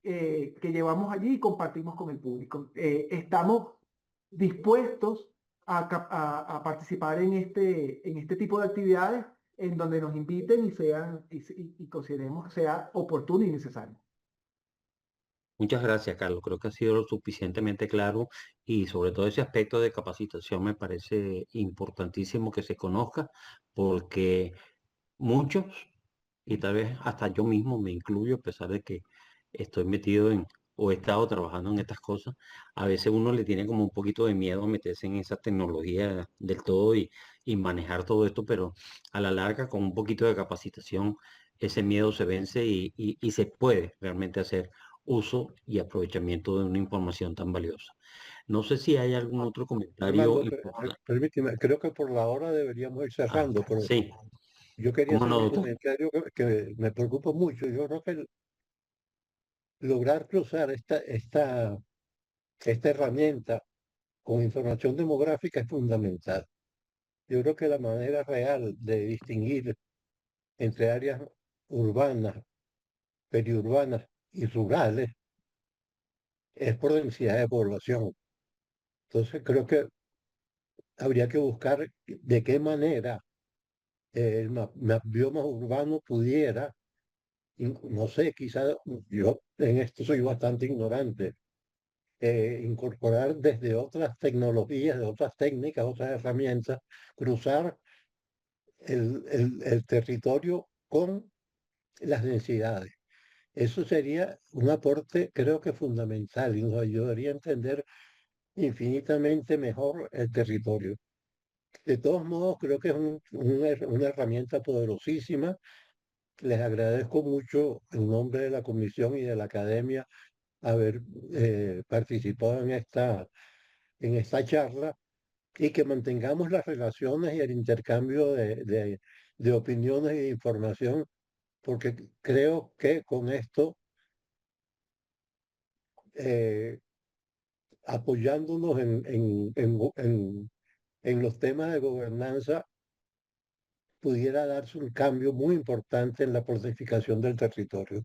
que llevamos allí y compartimos con el público. Estamos dispuestos a participar en este tipo de actividades en donde nos inviten y consideremos que sea oportuno y necesario. Muchas gracias, Carlos. Creo que ha sido lo suficientemente claro y sobre todo ese aspecto de capacitación me parece importantísimo que se conozca porque muchos, y tal vez hasta yo mismo me incluyo, a pesar de que estoy metido o he estado trabajando en estas cosas, a veces uno le tiene como un poquito de miedo a meterse en esa tecnología del todo y manejar todo esto, pero a la larga con un poquito de capacitación ese miedo se vence y se puede realmente hacer uso y aprovechamiento de una información tan valiosa. No sé si hay algún otro comentario Armando, importante. permíteme, creo que por la hora deberíamos ir cerrando, pero Sí, yo quería cómo hacer no, un doctor. comentario que me preocupa mucho. Yo creo que lograr cruzar esta herramienta con información demográfica es fundamental. Yo creo que la manera real de distinguir entre áreas urbanas, periurbanas y rurales es por densidad de población. Entonces creo que habría que buscar de qué manera el bioma urbano pudiera, no sé, quizá yo en esto soy bastante ignorante, incorporar desde otras tecnologías, de otras técnicas, otras herramientas, cruzar el territorio con las densidades. Eso sería un aporte, creo que fundamental, y nos ayudaría a entender infinitamente mejor el territorio. De todos modos, creo que es una herramienta poderosísima. Les agradezco mucho en nombre de la comisión y de la academia haber participado en esta charla y que mantengamos las relaciones y el intercambio de opiniones y de información, porque creo que con esto, eh, apoyándonos en los temas de gobernanza, pudiera darse un cambio muy importante en la planificación del territorio.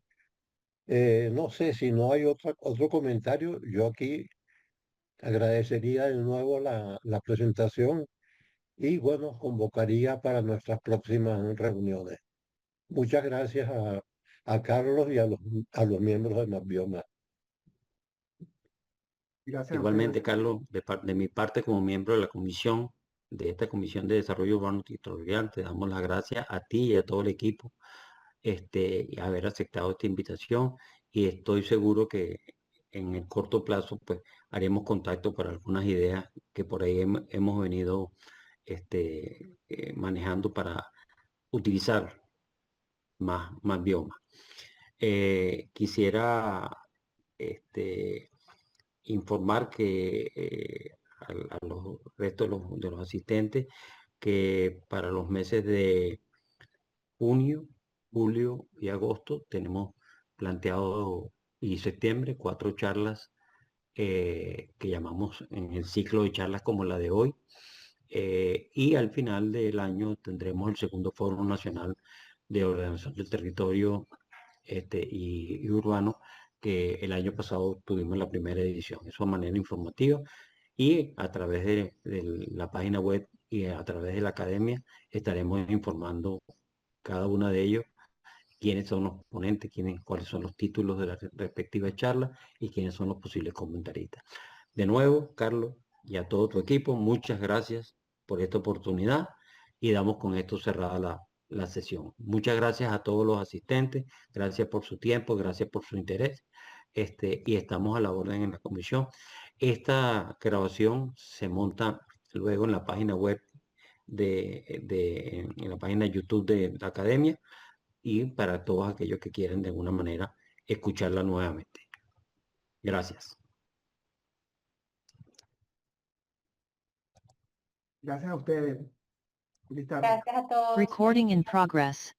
No sé si no hay otro comentario. Yo aquí agradecería de nuevo la presentación y bueno, convocaría para nuestras próximas reuniones. Muchas gracias a Carlos y a los miembros de Mapbioma. Gracias a Igualmente, ustedes. Carlos, de mi parte como miembro de la comisión, de esta Comisión de Desarrollo Urbano Territorial, te damos las gracias a ti y a todo el equipo y haber aceptado esta invitación y estoy seguro que en el corto plazo pues haremos contacto para algunas ideas que por ahí hemos venido manejando para utilizar más biomas. Quisiera este, informar que a los restos de los asistentes que para los meses de junio, julio y agosto tenemos planteado y septiembre 4 charlas que llamamos en el ciclo de charlas como la de hoy. Y al final del año tendremos el segundo Foro Nacional de Ordenación del Territorio y Urbano, que el año pasado tuvimos la primera edición. Eso de manera informativa y a través de la página web y a través de la academia estaremos informando cada una de ellos quiénes son los ponentes, cuáles son los títulos de la respectiva charla y quiénes son los posibles comentaristas. De nuevo, Carlos, y a todo tu equipo, muchas gracias por esta oportunidad y damos con esto cerrada la sesión. Muchas gracias a todos los asistentes, gracias por su tiempo, gracias por su interés, y estamos a la orden en la comisión. Esta grabación se monta luego en la página web en la página YouTube de la academia y para todos aquellos que quieren de alguna manera escucharla nuevamente. Gracias. Gracias a ustedes. Feliz tarde. Gracias a todos. Recording in progress.